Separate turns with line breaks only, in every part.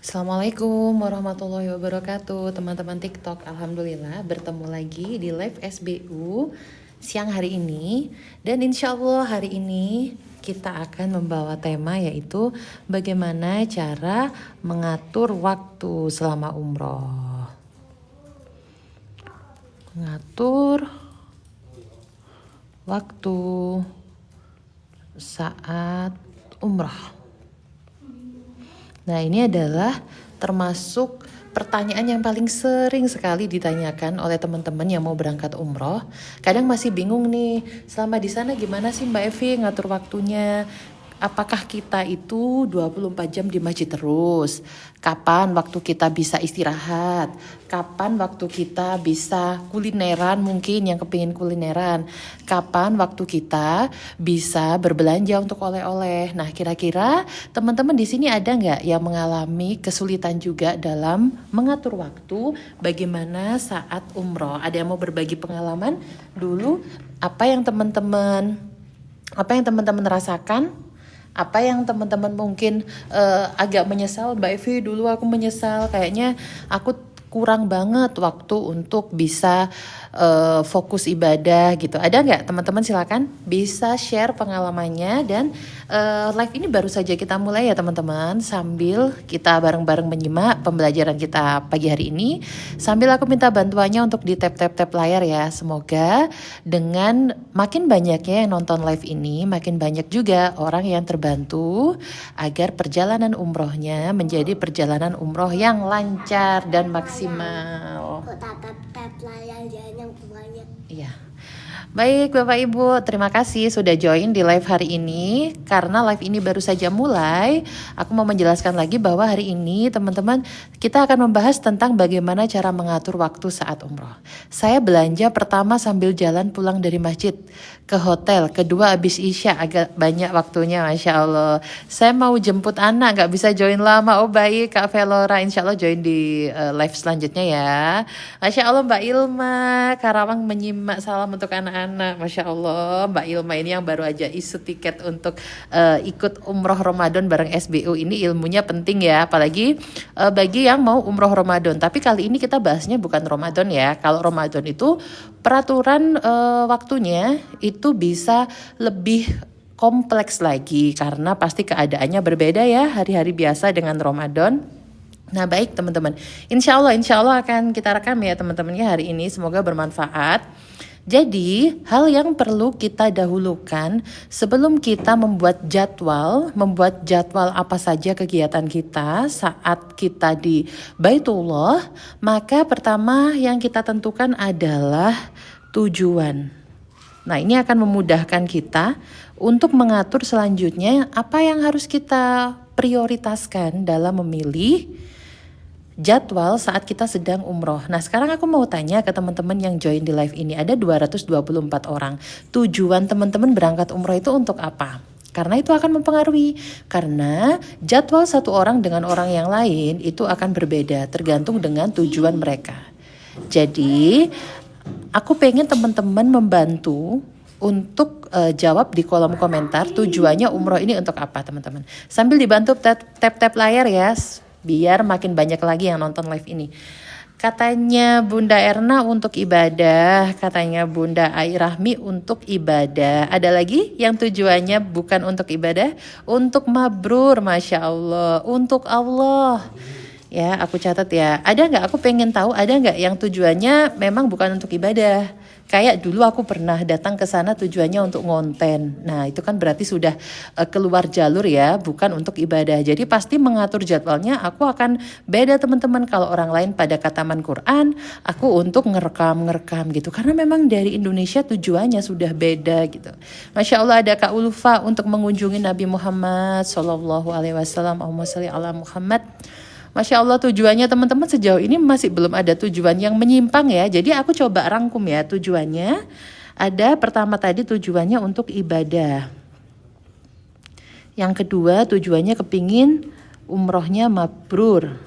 Assalamualaikum warahmatullahi wabarakatuh teman-teman TikTok. Alhamdulillah bertemu lagi di live SBU siang hari ini. Dan insya Allah hari ini kita akan membawa tema yaitu bagaimana cara mengatur waktu selama umroh. Mengatur waktu saat umroh. Nah, ini adalah termasuk pertanyaan yang paling sering sekali ditanyakan oleh teman-teman yang mau berangkat umroh. Kadang masih bingung nih, selama di sana gimana sih Mbak Evi ngatur waktunya? Apakah kita itu 24 jam di masjid terus? Kapan waktu kita bisa istirahat? Kapan waktu kita bisa kulineran, mungkin yang kepingin kulineran? Kapan waktu kita bisa berbelanja untuk oleh-oleh? Nah, kira-kira teman-teman di sini ada nggak yang mengalami kesulitan juga dalam mengatur waktu bagaimana saat umroh? Ada yang mau berbagi pengalaman dulu? Apa yang teman-teman rasakan? Apa yang teman-teman mungkin agak menyesal? Mbak Evi, dulu aku menyesal, kayaknya aku kurang banget waktu untuk bisa fokus ibadah gitu. Ada nggak teman-teman? Silakan bisa share pengalamannya. Dan live ini baru saja kita mulai ya teman-teman, sambil kita bareng-bareng menyimak pembelajaran kita pagi hari ini, sambil aku minta bantuannya untuk di tap-tap layar ya. Semoga dengan makin banyaknya yang nonton live ini, makin banyak juga orang yang terbantu agar perjalanan umrohnya menjadi perjalanan umroh yang lancar dan maksimal.
Tap layar yang banyak.
Iya. Baik Bapak Ibu, terima kasih sudah join di live hari ini. Karena live ini baru saja mulai, aku mau menjelaskan lagi bahwa hari ini teman-teman kita akan membahas tentang bagaimana cara mengatur waktu saat umroh. Saya belanja pertama sambil jalan pulang dari masjid ke hotel, kedua habis Isya, agak banyak waktunya, Masya Allah. Saya mau jemput anak, gak bisa join lama. Oh baik Kak Velora, insya Allah join di live selanjutnya ya. Masya Allah Mbak Ilma, Karawang menyimak, salam untuk anak-anak. Masya Allah Mbak Ilma ini yang baru aja isu tiket untuk ikut umroh Ramadan bareng SBU. Ini ilmunya penting ya, apalagi bagi yang mau umroh Ramadan. Tapi kali ini kita bahasnya bukan Ramadan ya. Kalau Ramadan itu peraturan waktunya itu bisa lebih kompleks lagi karena pasti keadaannya berbeda ya hari-hari biasa dengan Ramadan. Nah baik teman-teman, insya Allah akan kita rekam ya teman-temannya hari ini, semoga bermanfaat. Jadi hal yang perlu kita dahulukan sebelum kita membuat jadwal apa saja kegiatan kita saat kita di Baitullah, maka pertama yang kita tentukan adalah tujuan. Nah ini akan memudahkan kita untuk mengatur selanjutnya apa yang harus kita prioritaskan dalam memilih jadwal saat kita sedang umroh. Nah sekarang aku mau tanya ke teman-teman yang join di live ini, ada 224 orang. Tujuan teman-teman berangkat umroh itu untuk apa? Karena itu akan mempengaruhi, karena jadwal satu orang dengan orang yang lain itu akan berbeda tergantung dengan tujuan mereka. Jadi aku pengen teman-teman membantu untuk jawab di kolom komentar tujuannya umroh ini untuk apa teman-teman. Sambil dibantu tap layar ya, biar makin banyak lagi yang nonton live ini. Katanya Bunda Erna untuk ibadah, katanya Bunda Airahmi untuk ibadah. Ada lagi yang tujuannya bukan untuk ibadah, untuk mabrur, Masya Allah, untuk Allah. Ya, aku catat ya. Ada nggak? Aku pengen tahu ada nggak yang tujuannya memang bukan untuk ibadah. Kayak dulu aku pernah datang ke sana tujuannya untuk ngonten. Nah, itu kan berarti sudah keluar jalur ya, bukan untuk ibadah. Jadi pasti mengatur jadwalnya aku akan beda teman-teman. Kalau orang lain pada kataman Quran, aku untuk ngerekam gitu. Karena memang dari Indonesia tujuannya sudah beda gitu. Masya Allah ada Kak Ulfa untuk mengunjungi Nabi Muhammad Sallallahu Alaihi Wasallam. Allahumma sholli ala Muhammad. Masya Allah tujuannya teman-teman sejauh ini masih belum ada tujuan yang menyimpang ya. Jadi aku coba rangkum ya tujuannya. Ada pertama tadi tujuannya untuk ibadah. Yang kedua tujuannya kepingin umrohnya mabrur.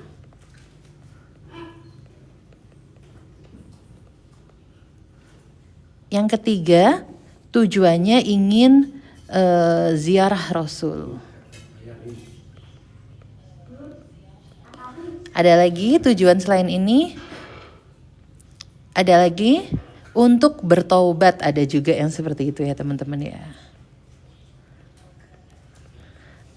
Yang ketiga tujuannya ingin ziarah Rasul. Ada lagi tujuan selain ini? Ada lagi untuk bertaubat, ada juga yang seperti itu ya teman-teman ya.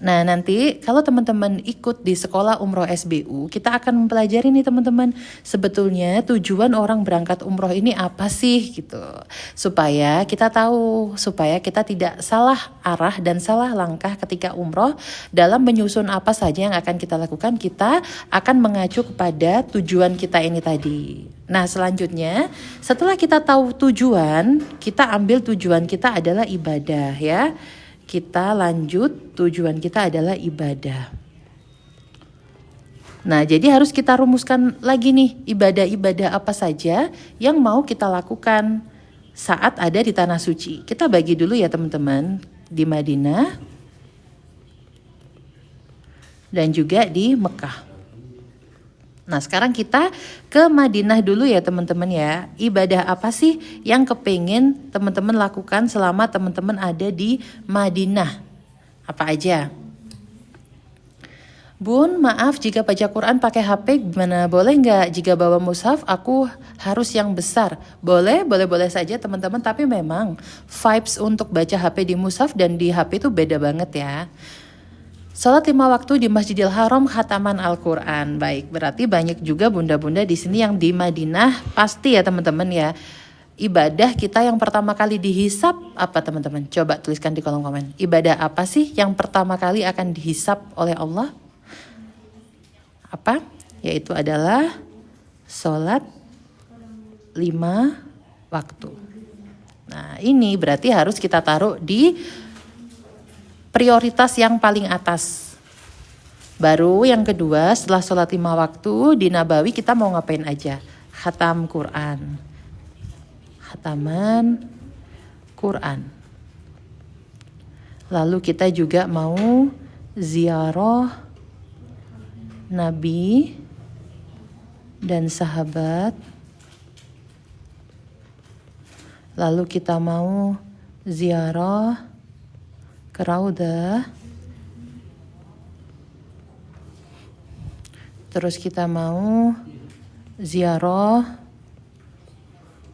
Nah nanti kalau teman-teman ikut di sekolah umroh SBU, kita akan mempelajari nih teman-teman, sebetulnya tujuan orang berangkat umroh ini apa sih gitu. Supaya kita tahu, supaya kita tidak salah arah dan salah langkah ketika umroh. Dalam menyusun apa saja yang akan kita lakukan, kita akan mengacu kepada tujuan kita ini tadi. Nah selanjutnya, setelah kita tahu tujuan, kita ambil tujuan kita adalah ibadah ya. Kita lanjut, tujuan kita adalah ibadah. Nah, jadi harus kita rumuskan lagi nih, ibadah-ibadah apa saja yang mau kita lakukan saat ada di tanah suci. Kita bagi dulu ya teman-teman, di Madinah dan juga di Mekah. Nah sekarang kita ke Madinah dulu ya teman-teman ya. Ibadah apa sih yang kepengen teman-teman lakukan selama teman-teman ada di Madinah? Apa aja? Bun, maaf jika baca Quran pakai HP gimana? Boleh nggak? Jika bawa mushaf aku harus yang besar. Boleh saja teman-teman. Tapi memang vibes untuk baca HP di mushaf dan di HP itu beda banget ya. Salat 5 waktu di Masjidil Haram, khataman Al-Quran. Baik, berarti banyak juga bunda-bunda di sini yang di Madinah. Pasti ya teman-teman ya. Ibadah kita yang pertama kali dihisap apa teman-teman? Coba tuliskan di kolom komen. Ibadah apa sih yang pertama kali akan dihisap oleh Allah? Apa? Yaitu adalah salat 5 waktu. Nah ini berarti harus kita taruh di prioritas yang paling atas. Baru yang kedua, setelah sholat 5 waktu di Nabawi kita mau ngapain aja? Khatam Quran. Khataman Quran. Lalu kita juga mau ziarah Nabi dan sahabat. Lalu kita mau ziarah ke Raudah. Terus kita mau ziarah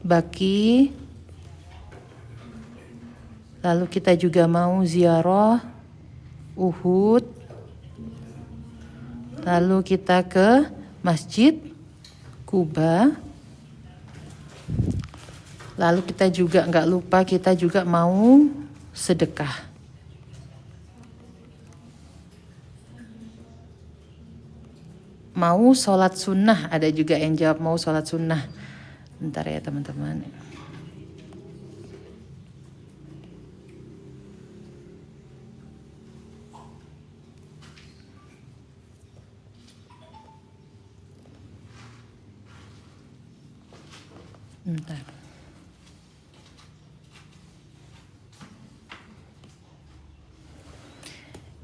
Baki. Lalu kita juga mau ziarah Uhud. Lalu kita ke Masjid Kuba. Lalu kita juga nggak lupa kita juga mau sedekah. Mau sholat sunnah, ada juga yang jawab mau sholat sunnah. Bentar ya teman-teman. Bentar.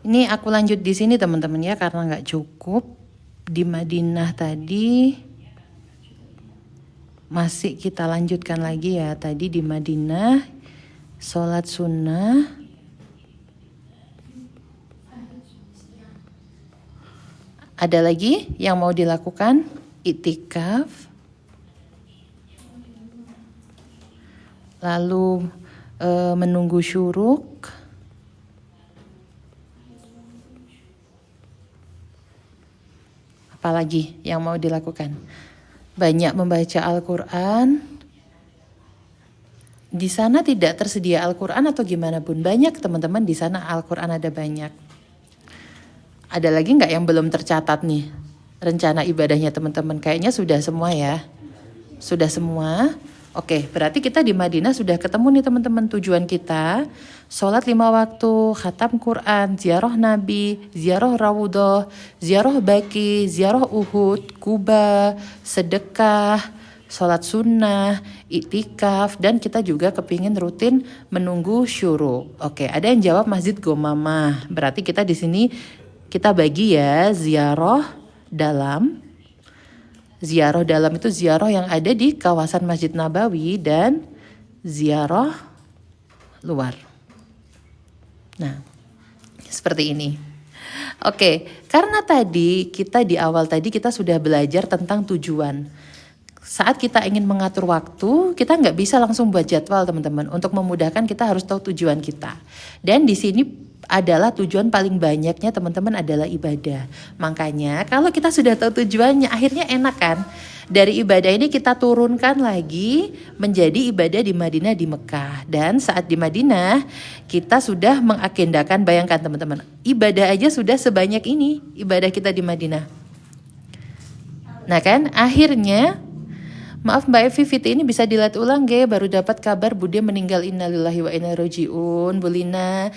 Ini aku lanjut di sini teman-teman ya, karena nggak cukup. Di Madinah tadi masih kita lanjutkan lagi ya. Tadi di Madinah sholat sunnah, ada lagi yang mau dilakukan iktikaf, lalu menunggu syuruk. Apalagi yang mau dilakukan? Banyak membaca Al-Quran. Di sana tidak tersedia Al-Quran atau gimana Bun? Banyak teman-teman di sana Al-Quran ada banyak. Ada lagi nggak yang belum tercatat nih? Rencana ibadahnya teman-teman kayaknya sudah semua ya. Sudah semua. Oke, berarti kita di Madinah sudah ketemu nih teman-teman tujuan kita. Sholat 5 waktu, khatam Quran, ziarah Nabi, ziarah Raudhah, ziarah Baki, ziarah Uhud, Kuba, sedekah, sholat sunnah, iktikaf, dan kita juga kepingin rutin menunggu syuruk. Oke, ada yang jawab Masjid Gomamah. Berarti kita di sini kita bagi ya, ziarah dalam. Ziarah dalam itu ziarah yang ada di kawasan Masjid Nabawi dan ziarah luar. Nah, seperti ini. Oke, karena tadi kita di awal tadi kita sudah belajar tentang tujuan. Saat kita ingin mengatur waktu, kita nggak bisa langsung buat jadwal teman-teman. Untuk memudahkan kita harus tahu tujuan kita. Dan di sini adalah tujuan paling banyaknya teman-teman adalah ibadah. Makanya kalau kita sudah tahu tujuannya, akhirnya enak kan? Dari ibadah ini kita turunkan lagi menjadi ibadah di Madinah di Mekah. Dan saat di Madinah kita sudah mengagendakan, bayangkan teman-teman, ibadah aja sudah sebanyak ini ibadah kita di Madinah. Nah kan akhirnya, maaf Mbak Evi, Fiti ini bisa dilihat ulang ge, baru dapat kabar Bude meninggal, innalillahi wa inna rojiun. Bu Lina,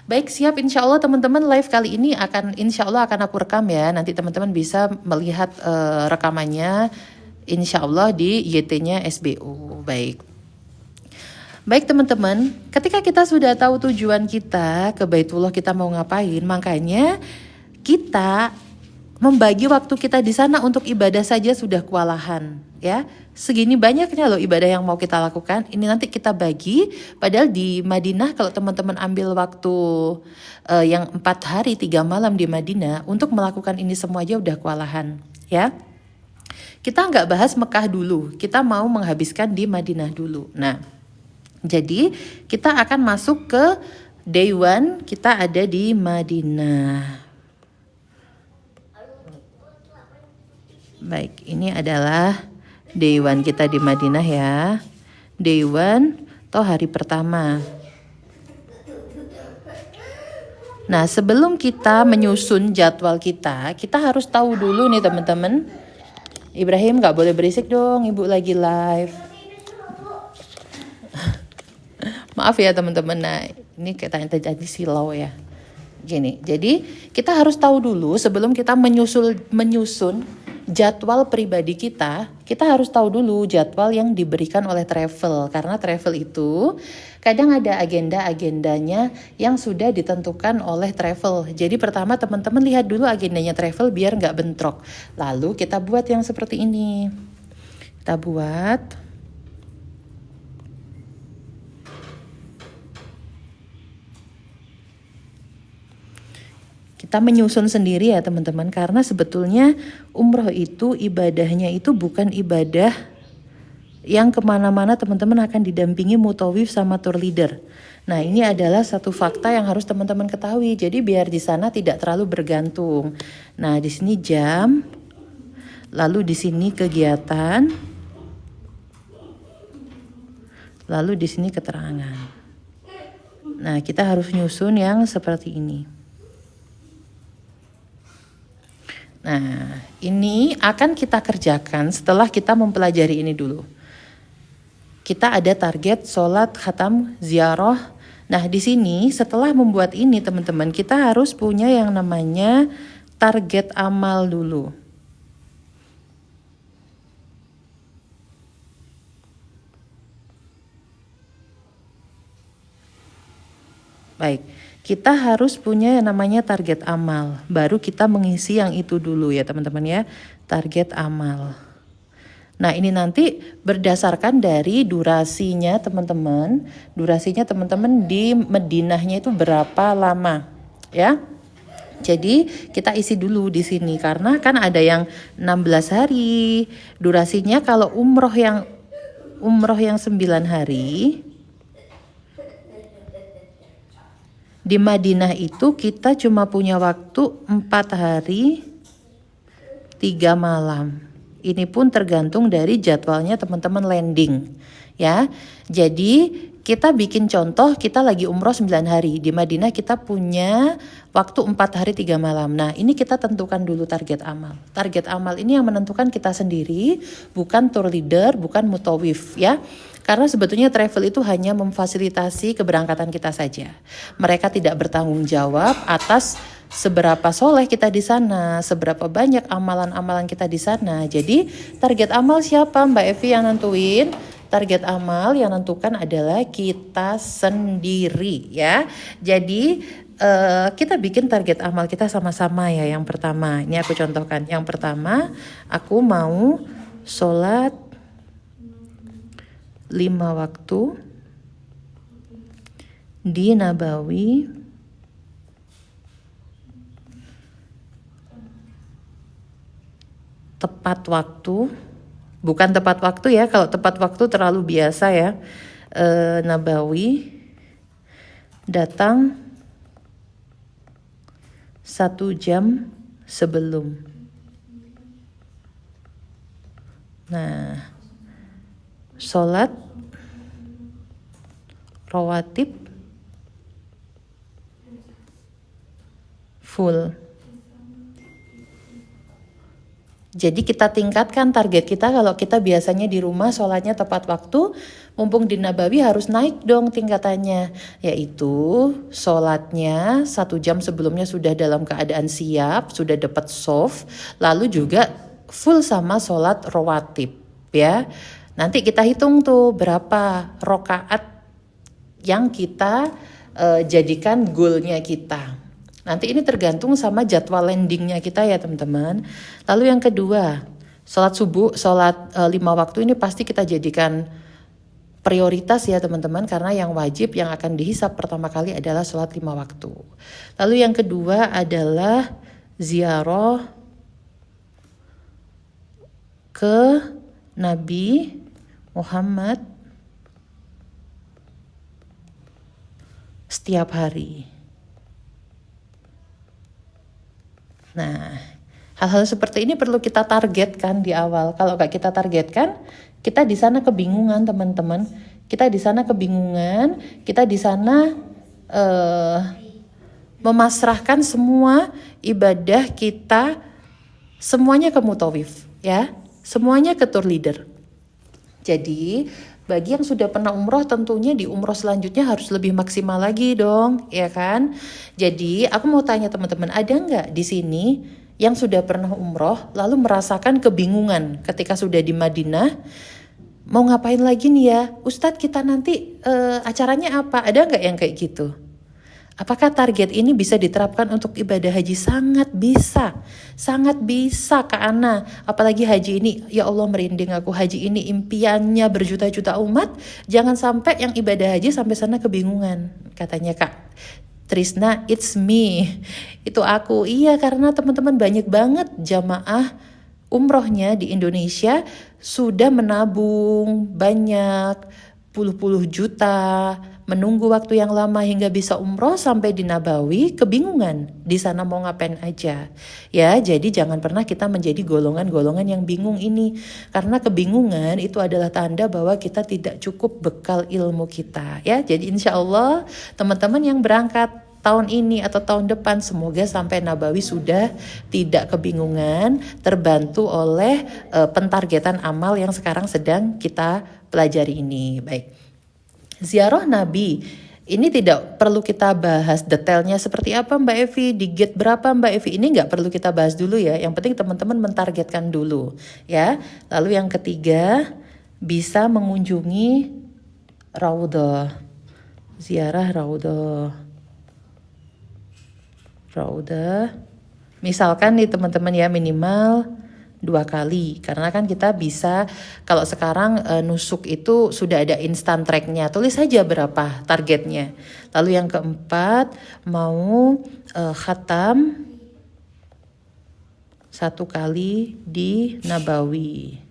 baik siap, insya Allah teman-teman live kali ini insya Allah akan aku rekam ya. Nanti teman-teman bisa melihat rekamannya insya Allah di YT-nya SBU. Baik teman-teman, ketika kita sudah tahu tujuan kita ke Baitullah, kita mau ngapain, makanya kita membagi waktu kita di sana untuk ibadah saja sudah kewalahan ya. Segini banyaknya loh ibadah yang mau kita lakukan. Ini nanti kita bagi, padahal di Madinah kalau teman-teman ambil waktu yang 4 hari 3 malam di Madinah untuk melakukan ini semua aja udah kewalahan ya. Kita nggak bahas Mekah dulu, kita mau menghabiskan di Madinah dulu. Nah, jadi kita akan masuk ke day one, kita ada di Madinah. Baik, ini adalah day one kita di Madinah ya. Day one atau hari pertama. Nah, sebelum kita menyusun jadwal kita harus tahu dulu nih teman-teman. Ibrahim gak boleh berisik dong, ibu lagi live. Maaf ya teman-teman, nah ini kita terjadi silau ya. Gini, jadi kita harus tahu dulu sebelum kita menyusun jadwal pribadi kita harus tahu dulu jadwal yang diberikan oleh travel. Karena travel itu kadang ada agenda-agendanya yang sudah ditentukan oleh travel. Jadi pertama teman-teman lihat dulu agendanya travel biar nggak bentrok. Lalu kita buat yang seperti ini. Kita buat. Kita menyusun sendiri ya teman-teman, karena sebetulnya umroh itu ibadahnya itu bukan ibadah yang kemana-mana teman-teman akan didampingi mutawif sama tour leader. Nah ini adalah satu fakta yang harus teman-teman ketahui. Jadi biar di sana tidak terlalu bergantung. Nah di sini jam, lalu di sini kegiatan, lalu di sini keterangan. Nah kita harus nyusun yang seperti ini. Nah, ini akan kita kerjakan setelah kita mempelajari ini dulu. Kita ada target sholat khatam ziarah. Nah, di sini setelah membuat ini teman-teman, kita harus punya yang namanya target amal dulu. Baik. Kita harus punya yang namanya target amal. Baru kita mengisi yang itu dulu ya teman-teman ya. Target amal. Nah ini nanti berdasarkan dari durasinya teman-teman. Durasinya teman-teman di Madinahnya itu berapa lama ya. Jadi kita isi dulu di sini. Karena kan ada yang 16 hari. Durasinya kalau umroh yang 9 hari. Di Madinah itu kita cuma punya waktu 4 hari 3 malam. Ini pun tergantung dari jadwalnya teman-teman landing ya. Jadi kita bikin contoh, kita lagi umroh 9 hari. Di Madinah kita punya waktu 4 hari 3 malam. Nah ini kita tentukan dulu target amal. Target amal ini yang menentukan kita sendiri, bukan tour leader, bukan mutawif ya. Karena sebetulnya travel itu hanya memfasilitasi keberangkatan kita saja. Mereka tidak bertanggung jawab atas seberapa soleh kita di sana, seberapa banyak amalan-amalan kita di sana. Jadi target amal siapa Mbak Evi yang nentuin? Target amal yang nentukan adalah kita sendiri ya. Jadi kita bikin target amal kita sama-sama ya. Yang pertama, ini aku contohkan. Yang pertama, aku mau sholat 5 waktu di Nabawi tepat waktu. Bukan tepat waktu ya, kalau tepat waktu terlalu biasa ya. Nabawi datang 1 jam sebelum. Nah, sholat rawatib full. Jadi kita tingkatkan target kita. Kalau kita biasanya di rumah sholatnya tepat waktu, mumpung di Nabawi harus naik dong tingkatannya, yaitu sholatnya 1 jam sebelumnya sudah dalam keadaan siap, sudah dapat soft, lalu juga full sama sholat rawatib ya. Nanti kita hitung tuh berapa rokaat yang kita jadikan goalnya kita. Nanti ini tergantung sama jadwal landingnya kita ya teman-teman. Lalu yang kedua, sholat subuh, sholat 5 waktu ini pasti kita jadikan prioritas ya teman-teman. Karena yang wajib yang akan dihisap pertama kali adalah sholat 5 waktu. Lalu yang kedua adalah ziarah ke Nabi Muhammad setiap hari. Nah, hal-hal seperti ini perlu kita targetkan di awal. Kalau nggak kita targetkan, kita di sana kebingungan teman-teman. Kita di sana kebingungan, kita di sana memasrahkan semua ibadah kita semuanya ke mutawif, ya, semuanya ke tour leader. Jadi bagi yang sudah pernah umroh tentunya di umroh selanjutnya harus lebih maksimal lagi dong, ya kan? Jadi aku mau tanya teman-teman, ada nggak di sini yang sudah pernah umroh lalu merasakan kebingungan ketika sudah di Madinah? Mau ngapain lagi nih ya? Ustadz kita nanti acaranya apa? Ada nggak yang kayak gitu? Apakah target ini bisa diterapkan untuk ibadah haji? Sangat bisa Kak Ana. Apalagi haji ini, ya Allah merinding aku, haji ini impiannya berjuta-juta umat. Jangan sampai yang ibadah haji sampai sana kebingungan. Katanya Kak Trisna, it's me. Itu aku. Iya, karena teman-teman banyak banget jamaah umrohnya di Indonesia sudah menabung banyak puluh-puluh juta, menunggu waktu yang lama hingga bisa umroh sampai di Nabawi, kebingungan di sana mau ngapain aja. Ya, jadi jangan pernah kita menjadi golongan-golongan yang bingung ini. Karena kebingungan itu adalah tanda bahwa kita tidak cukup bekal ilmu kita. Ya, jadi insya Allah teman-teman yang berangkat tahun ini atau tahun depan semoga sampai Nabawi sudah tidak kebingungan, terbantu oleh pentargetan amal yang sekarang sedang kita pelajari ini. Baik. Ziarah Nabi ini tidak perlu kita bahas detailnya seperti apa Mbak Evi, di gate berapa Mbak Evi, ini nggak perlu kita bahas dulu ya. Yang penting teman-teman mentargetkan dulu ya. Lalu yang ketiga, bisa mengunjungi Raudhah, ziarah Raudhah. Misalkan nih teman-teman ya minimal 2 kali, karena kan kita bisa kalau sekarang nusuk itu sudah ada instant tracknya, tulis saja berapa targetnya. Lalu yang keempat, mau khatam 1 kali di Nabawi.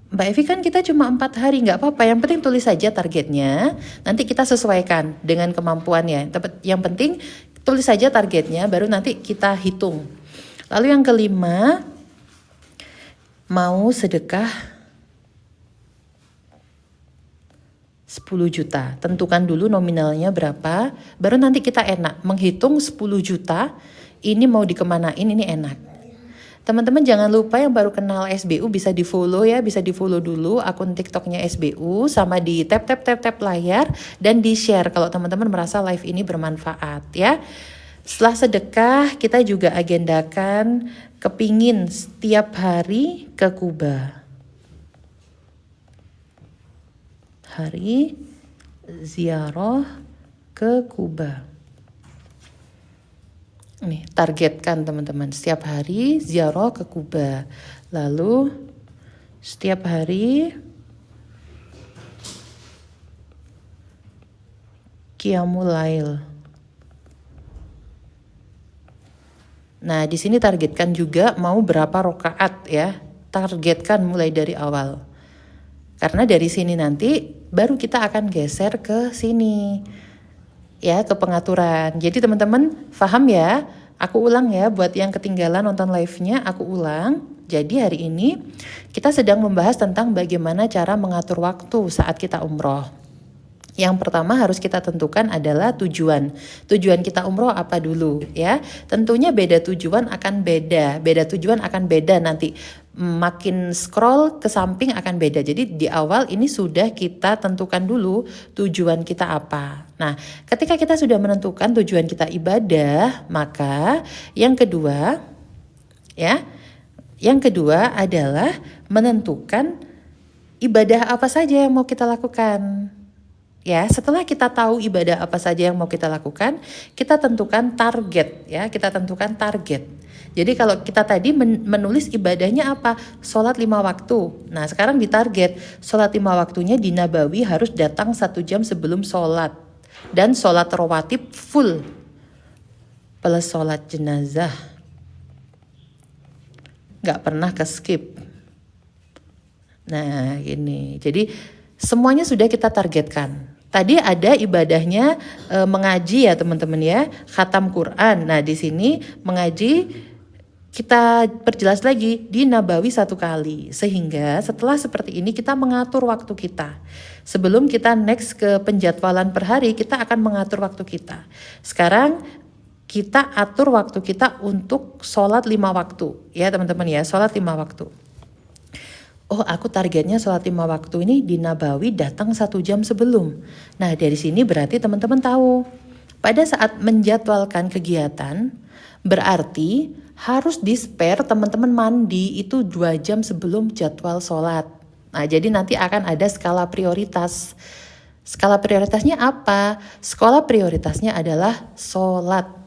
Mbak Evi kan kita cuma 4 hari, nggak apa-apa, yang penting tulis saja targetnya, nanti kita sesuaikan dengan kemampuannya. Yang penting tulis saja targetnya, baru nanti kita hitung. Lalu yang kelima, mau sedekah 10 juta. Tentukan dulu nominalnya berapa, baru nanti kita enak menghitung 10 juta, ini mau dikemanain, ini enak. Teman-teman jangan lupa yang baru kenal SBU bisa di follow ya, bisa di follow dulu akun TikToknya SBU, sama di tap layar dan di share kalau teman-teman merasa live ini bermanfaat ya. Setelah sedekah kita juga agendakan kepingin setiap hari ke Kuba. Hari ziarah ke Kuba. Nih, targetkan teman-teman setiap hari ziarah ke Kuba. Lalu setiap hari Qiyamul Lail. Nah, di sini targetkan juga mau berapa rakaat ya. Targetkan mulai dari awal. Karena dari sini nanti baru kita akan geser ke sini. Ya, ke pengaturan. Jadi teman-teman paham ya? Aku ulang ya buat yang ketinggalan nonton live-nya, aku ulang. Jadi hari ini kita sedang membahas tentang bagaimana cara mengatur waktu saat kita umroh. Yang pertama harus kita tentukan adalah tujuan. Tujuan kita umroh apa dulu ya? Tentunya beda tujuan akan beda. Beda tujuan akan beda nanti. Makin scroll ke samping akan beda. Jadi di awal ini sudah kita tentukan dulu tujuan kita apa. Nah, ketika kita sudah menentukan tujuan kita ibadah, maka yang kedua ya, yang kedua adalah menentukan ibadah apa saja yang mau kita lakukan. Ya, setelah kita tahu ibadah apa saja yang mau kita lakukan, kita tentukan target ya, kita tentukan target. Jadi kalau kita tadi menulis ibadahnya apa? Sholat 5 waktu. Nah sekarang ditarget, sholat 5 waktunya di Nabawi harus datang 1 jam sebelum sholat. Dan sholat rawatib full. Plus sholat jenazah. Gak pernah ke skip. Nah ini, jadi semuanya sudah kita targetkan. Tadi ada ibadahnya mengaji ya teman-teman ya, khatam Quran. Nah di sini mengaji kita perjelas lagi di Nabawi 1 kali. Sehingga setelah seperti ini kita mengatur waktu kita. Sebelum kita next ke penjadwalan per hari, kita akan mengatur waktu kita. Sekarang kita atur waktu kita untuk sholat 5 waktu ya teman-teman ya, sholat 5 waktu. Oh aku targetnya sholat 5 waktu ini di Nabawi datang 1 jam sebelum. Nah dari sini berarti teman-teman tahu. Pada saat menjadwalkan kegiatan berarti harus di spare teman-teman mandi itu 2 jam sebelum jadwal sholat. Nah jadi nanti akan ada skala prioritas. Skala prioritasnya apa? Skala prioritasnya adalah sholat.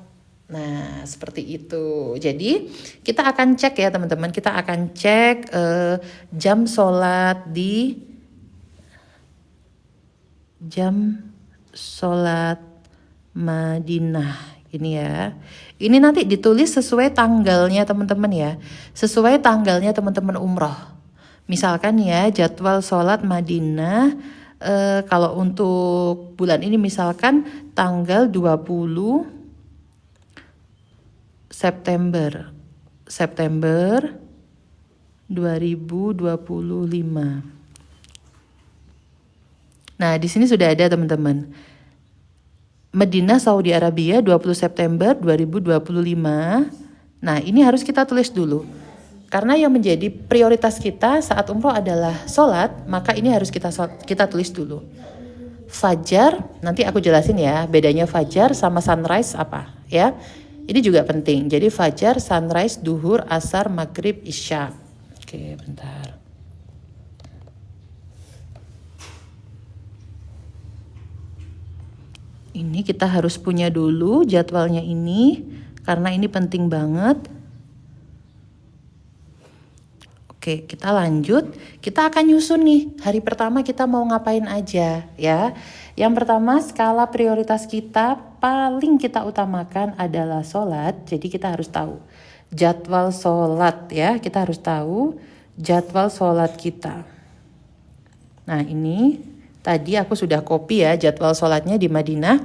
Nah seperti itu. Jadi kita akan cek ya teman-teman. Kita akan cek jam sholat di jam sholat Madinah. Ini ya. Ini nanti ditulis sesuai tanggalnya teman-teman ya. Sesuai tanggalnya teman-teman umroh. Misalkan ya jadwal sholat Madinah. Kalau untuk bulan ini misalkan tanggal 20 September 2025. Nah, di sini sudah ada teman-teman. Madinah Saudi Arabia 20 September 2025. Nah, ini harus kita tulis dulu. Karena yang menjadi prioritas kita saat umroh adalah sholat, maka ini harus kita tulis dulu. Fajar, nanti aku jelasin ya, bedanya fajar sama sunrise apa ya. Ini juga penting. Jadi fajar, sunrise, duhur, asar, maghrib, isya. Oke, bentar. Ini kita harus punya dulu jadwalnya ini. Karena ini penting banget. Oke, kita lanjut. Kita akan nyusun nih. Hari pertama kita mau ngapain aja ya. Yang pertama skala prioritas kita paling kita utamakan adalah sholat. Jadi kita harus tahu jadwal sholat ya. Kita harus tahu jadwal sholat kita. Nah ini tadi aku sudah copy ya jadwal sholatnya di Madinah.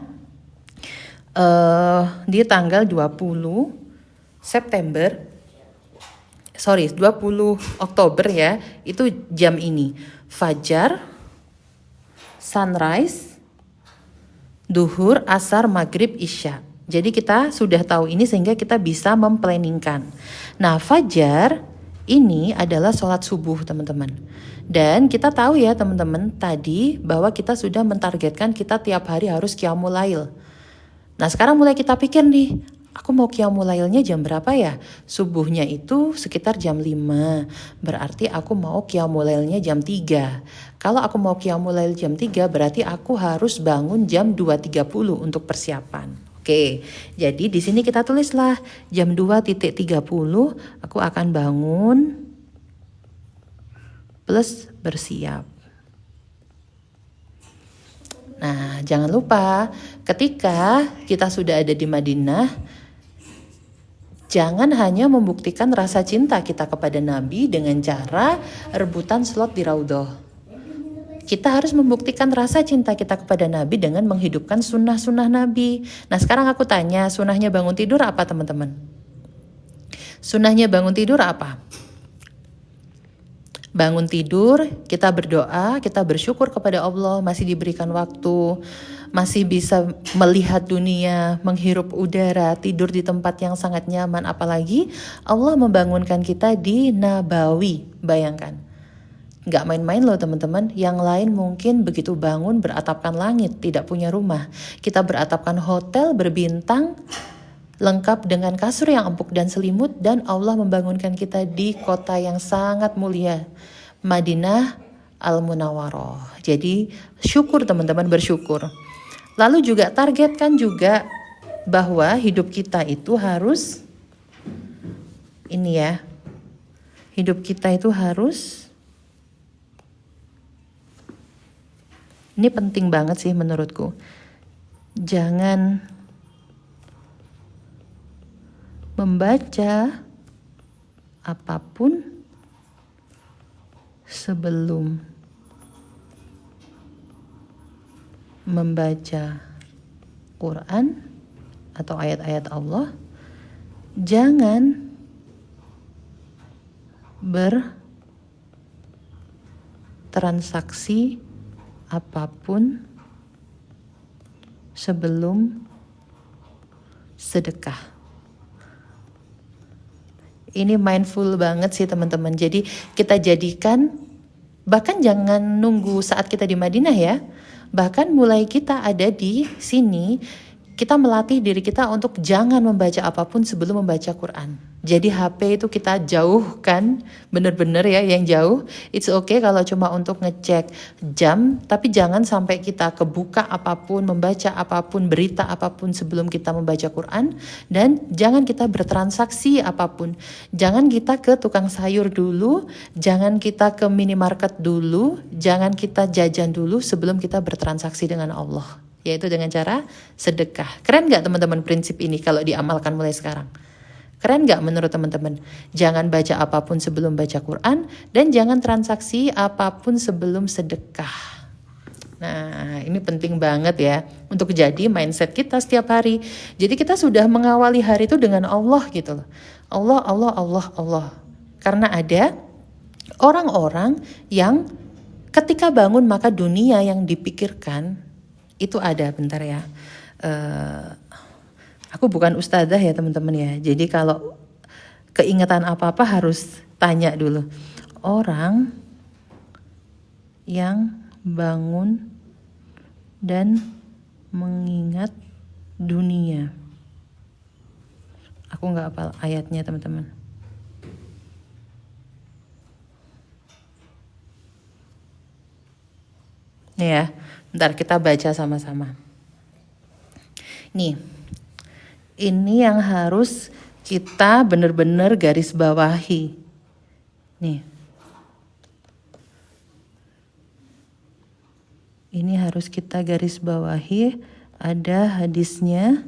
Di tanggal 20 Oktober ya. Itu jam ini. Fajar, sunrise, duhur, asar, maghrib, isya. Jadi kita sudah tahu ini sehingga kita bisa memplanningkan. Nah fajar ini adalah sholat subuh teman-teman. Dan kita tahu ya teman-teman tadi bahwa kita sudah mentargetkan kita tiap hari harus qiyamul lail. Nah sekarang mulai kita pikir nih, aku mau qiyamul lailnya jam berapa ya? Subuhnya itu sekitar jam 5. Berarti aku mau qiyamul lailnya jam 3. Kalau aku mau qiyamul lail jam 3 berarti aku harus bangun jam 2.30 untuk persiapan. Oke, jadi di sini kita tulislah jam 2.30 aku akan bangun plus bersiap. Nah, jangan lupa ketika kita sudah ada di Madinah, Jangan hanya membuktikan rasa cinta kita kepada Nabi dengan cara rebutan slot di Raudhah. Kita harus membuktikan rasa cinta kita kepada Nabi dengan menghidupkan sunnah-sunnah Nabi. Nah sekarang aku tanya, sunnahnya bangun tidur apa teman-teman? Sunnahnya bangun tidur apa? Bangun tidur, kita berdoa, kita bersyukur kepada Allah, masih diberikan waktu, masih bisa melihat dunia, menghirup udara, tidur di tempat yang sangat nyaman. Apalagi Allah membangunkan kita di Nabawi, bayangkan. Gak main-main loh teman-teman, yang lain mungkin begitu bangun beratapkan langit, tidak punya rumah. Kita beratapkan hotel berbintang, lengkap dengan kasur yang empuk dan selimut, dan Allah membangunkan kita di kota yang sangat mulia, Madinah Al-Munawwarah. Jadi syukur teman-teman, bersyukur. Lalu juga targetkan juga bahwa hidup kita itu harus, ini ya, hidup kita itu harus, ini penting banget sih menurutku, jangan membaca apapun sebelum membaca Quran atau ayat-ayat Allah. Jangan bertransaksi apapun sebelum sedekah. Ini mindful banget sih teman-teman. Jadi kita jadikan, bahkan jangan nunggu saat kita di Madinah ya. Bahkan mulai kita ada di sini, kita melatih diri kita untuk jangan membaca apapun sebelum membaca Quran. Jadi HP itu kita jauhkan, bener-bener ya yang jauh. It's okay kalau cuma untuk ngecek jam, tapi jangan sampai kita kebuka apapun, membaca apapun, berita apapun sebelum kita membaca Quran. Dan jangan kita bertransaksi apapun. Jangan kita ke tukang sayur dulu, jangan kita ke minimarket dulu, jangan kita jajan dulu sebelum kita bertransaksi dengan Allah. Yaitu dengan cara sedekah. Keren gak teman-teman prinsip ini kalau diamalkan mulai sekarang? Keren gak menurut teman-teman? Jangan baca apapun sebelum baca Quran, dan jangan transaksi apapun sebelum sedekah. Nah ini penting banget ya, untuk jadi mindset kita setiap hari. Jadi kita sudah mengawali hari itu dengan Allah gitu loh. Allah, Allah, Allah, Allah. Karena ada orang-orang yang ketika bangun maka dunia yang dipikirkan itu ada, bentar ya. Aku bukan ustadzah ya teman-teman ya. Jadi kalau keingetan apa-apa harus tanya dulu. Orang yang bangun dan mengingat dunia. Aku nggak hafal ayatnya teman-teman. Nih ya, bentar kita baca sama-sama. Nih. Ini yang harus kita benar-benar garis bawahi. Nih. Ini harus kita garis bawahi. Ada hadisnya.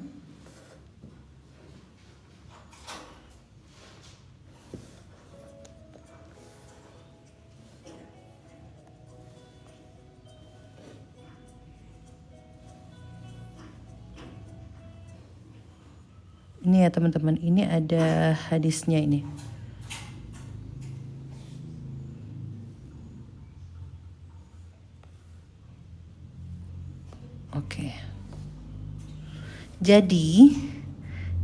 Ini ya teman-teman, ini ada hadisnya ini. Oke. Jadi,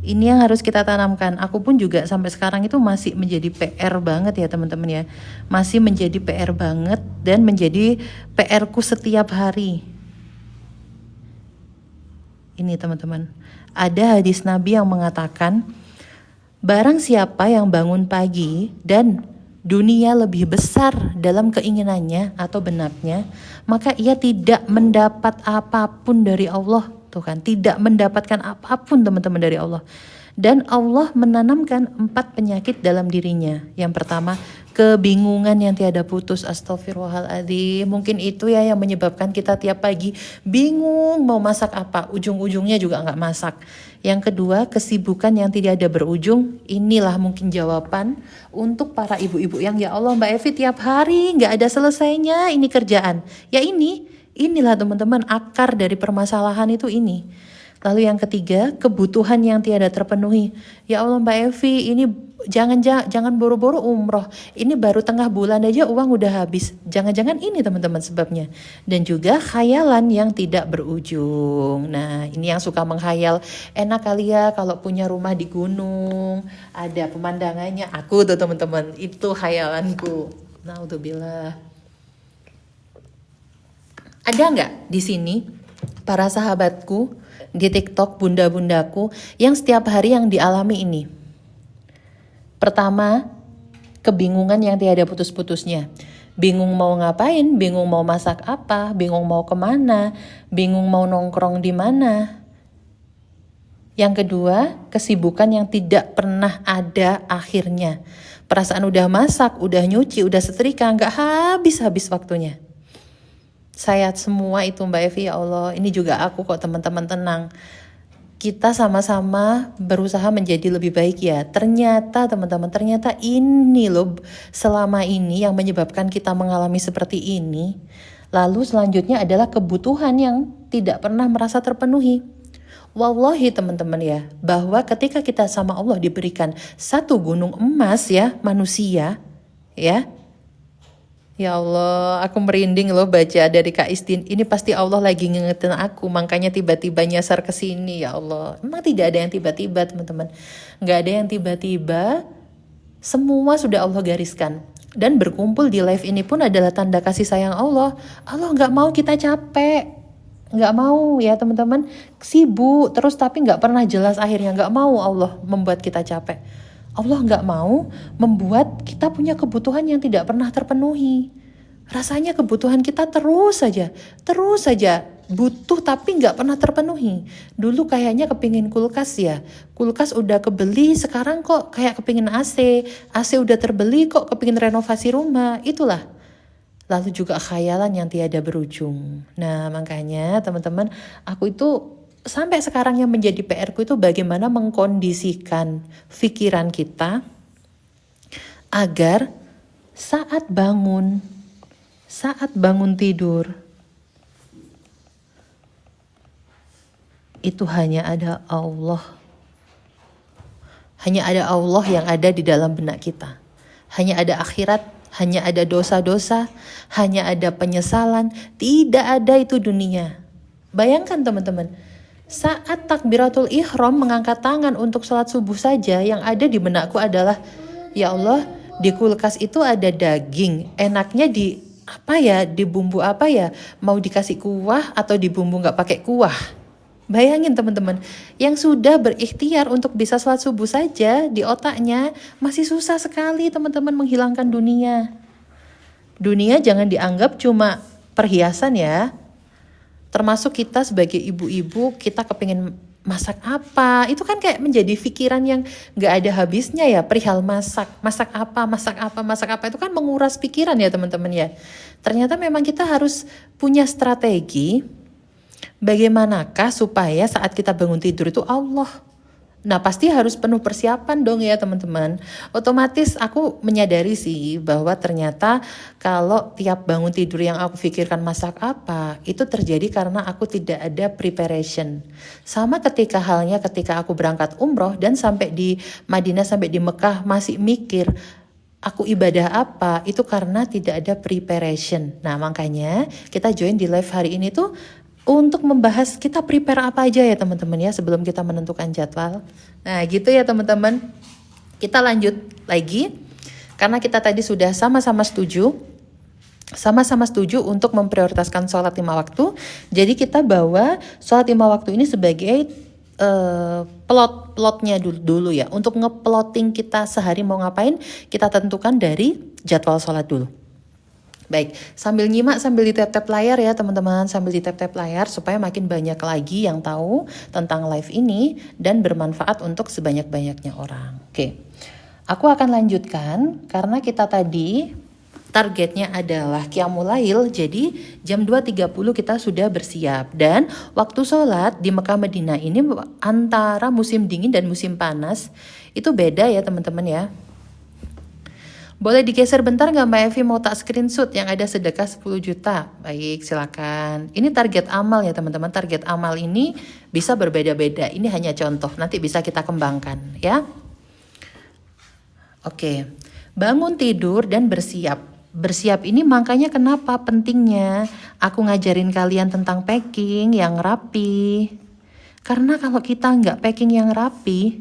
ini yang harus kita tanamkan. Aku pun juga sampai sekarang itu masih menjadi PR banget ya teman-teman ya. Masih menjadi PR banget dan menjadi PR-ku setiap hari. Ini teman-teman. Ada hadis Nabi yang mengatakan, barang siapa yang bangun pagi dan dunia lebih besar dalam keinginannya atau benaknya, maka ia tidak mendapat apapun dari Allah. Tuh kan, tidak mendapatkan apapun teman-teman dari Allah. Dan Allah menanamkan 4 penyakit dalam dirinya. Yang pertama, kebingungan yang tiada putus. Astagfirullahaladzim. Mungkin itu ya yang menyebabkan kita tiap pagi bingung mau masak apa, ujung-ujungnya juga nggak masak. Yang kedua, kesibukan yang tidak ada berujung. Inilah mungkin jawaban untuk para ibu-ibu yang, ya Allah Mbak Evi, tiap hari nggak ada selesainya ini kerjaan. Ya inilah teman-teman akar dari permasalahan itu ini. Lalu yang ketiga, kebutuhan yang tiada terpenuhi. Ya Allah Mbak Evi, ini jangan boro-boro umroh. Ini baru tengah bulan aja uang udah habis. Jangan-jangan ini teman-teman sebabnya. Dan juga khayalan yang tidak berujung. Nah, ini yang suka menghayal. Enak kali ya kalau punya rumah di gunung, ada pemandangannya. Aku tuh teman-teman, itu khayalanku. Naudzubillah. Ada nggak di sini para sahabatku di TikTok, bunda-bundaku yang setiap hari yang dialami ini? Pertama, kebingungan yang tiada putus-putusnya. Bingung mau ngapain, bingung mau masak apa, bingung mau kemana, bingung mau nongkrong di mana. Yang kedua, kesibukan yang tidak pernah ada akhirnya. Perasaan udah masak, udah nyuci, udah setrika, nggak habis-habis waktunya. Saya semua itu Mbak Evi, ya Allah, ini juga aku kok teman-teman, tenang. Kita sama-sama berusaha menjadi lebih baik ya. Ternyata teman-teman, ternyata ini loh selama ini yang menyebabkan kita mengalami seperti ini. Lalu selanjutnya adalah kebutuhan yang tidak pernah merasa terpenuhi. Wallahi teman-teman ya, bahwa ketika kita sama Allah diberikan satu gunung emas ya, manusia ya. Ya Allah, aku merinding loh baca dari Kak Istin. Ini pasti Allah lagi ngingetin aku, makanya tiba-tiba nyasar ke sini. Ya Allah, emang tidak ada yang tiba-tiba teman-teman. Nggak ada yang tiba-tiba, semua sudah Allah gariskan. Dan berkumpul di live ini pun adalah tanda kasih sayang Allah. Allah nggak mau kita capek. Nggak mau ya teman-teman, sibuk terus tapi nggak pernah jelas akhirnya. Nggak mau Allah membuat kita capek. Allah nggak mau membuat kita punya kebutuhan yang tidak pernah terpenuhi. Rasanya kebutuhan kita terus saja butuh tapi nggak pernah terpenuhi. Dulu kayaknya kepingin kulkas ya, kulkas udah kebeli, sekarang kok kayak kepingin AC udah terbeli kok kepingin renovasi rumah, itulah. Lalu juga khayalan yang tiada berujung. Nah makanya teman-teman, aku itu sampai sekarang yang menjadi PR-ku itu bagaimana mengkondisikan pikiran kita agar saat bangun tidur itu hanya ada Allah. Hanya ada Allah yang ada di dalam benak kita. Hanya ada akhirat, hanya ada dosa-dosa, hanya ada penyesalan, tidak ada itu dunia. Bayangkan teman-teman, saat takbiratul ihram mengangkat tangan untuk sholat subuh saja, yang ada di benakku adalah, ya Allah, di kulkas itu ada daging, enaknya di apa ya, di bumbu apa ya, mau dikasih kuah atau di bumbu nggak pakai kuah. Bayangin teman-teman, yang sudah berikhtiar untuk bisa sholat subuh saja di otaknya masih susah sekali teman-teman menghilangkan dunia. Dunia jangan dianggap cuma perhiasan ya. Termasuk kita sebagai ibu-ibu, kita kepingin masak apa, itu kan kayak menjadi pikiran yang gak ada habisnya ya, perihal masak apa, itu kan menguras pikiran ya teman-teman ya. Ternyata memang kita harus punya strategi, bagaimanakah supaya saat kita bangun tidur itu Allah. Nah pasti harus penuh persiapan dong ya teman-teman. Otomatis aku menyadari sih bahwa ternyata kalau tiap bangun tidur yang aku pikirkan masak apa, itu terjadi karena aku tidak ada preparation. Sama ketika halnya ketika aku berangkat umroh dan sampai di Madinah, sampai di Mekah masih mikir aku ibadah apa, itu karena tidak ada preparation. Nah makanya kita join di live hari ini tuh untuk membahas kita prepare apa aja ya teman-teman ya sebelum kita menentukan jadwal. Nah gitu ya teman-teman. Kita lanjut lagi karena kita tadi sudah sama-sama setuju untuk memprioritaskan sholat 5 waktu. Jadi kita bawa sholat 5 waktu ini sebagai plotnya dulu ya. Untuk ngeplotting kita sehari mau ngapain, kita tentukan dari jadwal sholat dulu. Baik, sambil nyimak, sambil di tap-tap layar ya teman-teman, sambil di tap-tap layar supaya makin banyak lagi yang tahu tentang live ini dan bermanfaat untuk sebanyak-banyaknya orang. Oke, Aku akan lanjutkan karena kita tadi targetnya adalah Qiyamul Lail, jadi jam 2.30 kita sudah bersiap. Dan waktu sholat di Mekah Madinah ini antara musim dingin dan musim panas itu beda ya teman-teman ya. Boleh digeser bentar nggak Mbak Evi, mau tak screenshot yang ada sedekah 10 juta? Baik, silakan. Ini target amal ya teman-teman. Target amal ini bisa berbeda-beda. Ini hanya contoh, nanti bisa kita kembangkan ya. Oke, bangun tidur dan bersiap. Bersiap ini makanya kenapa pentingnya aku ngajarin kalian tentang packing yang rapi. Karena kalau kita nggak packing yang rapi,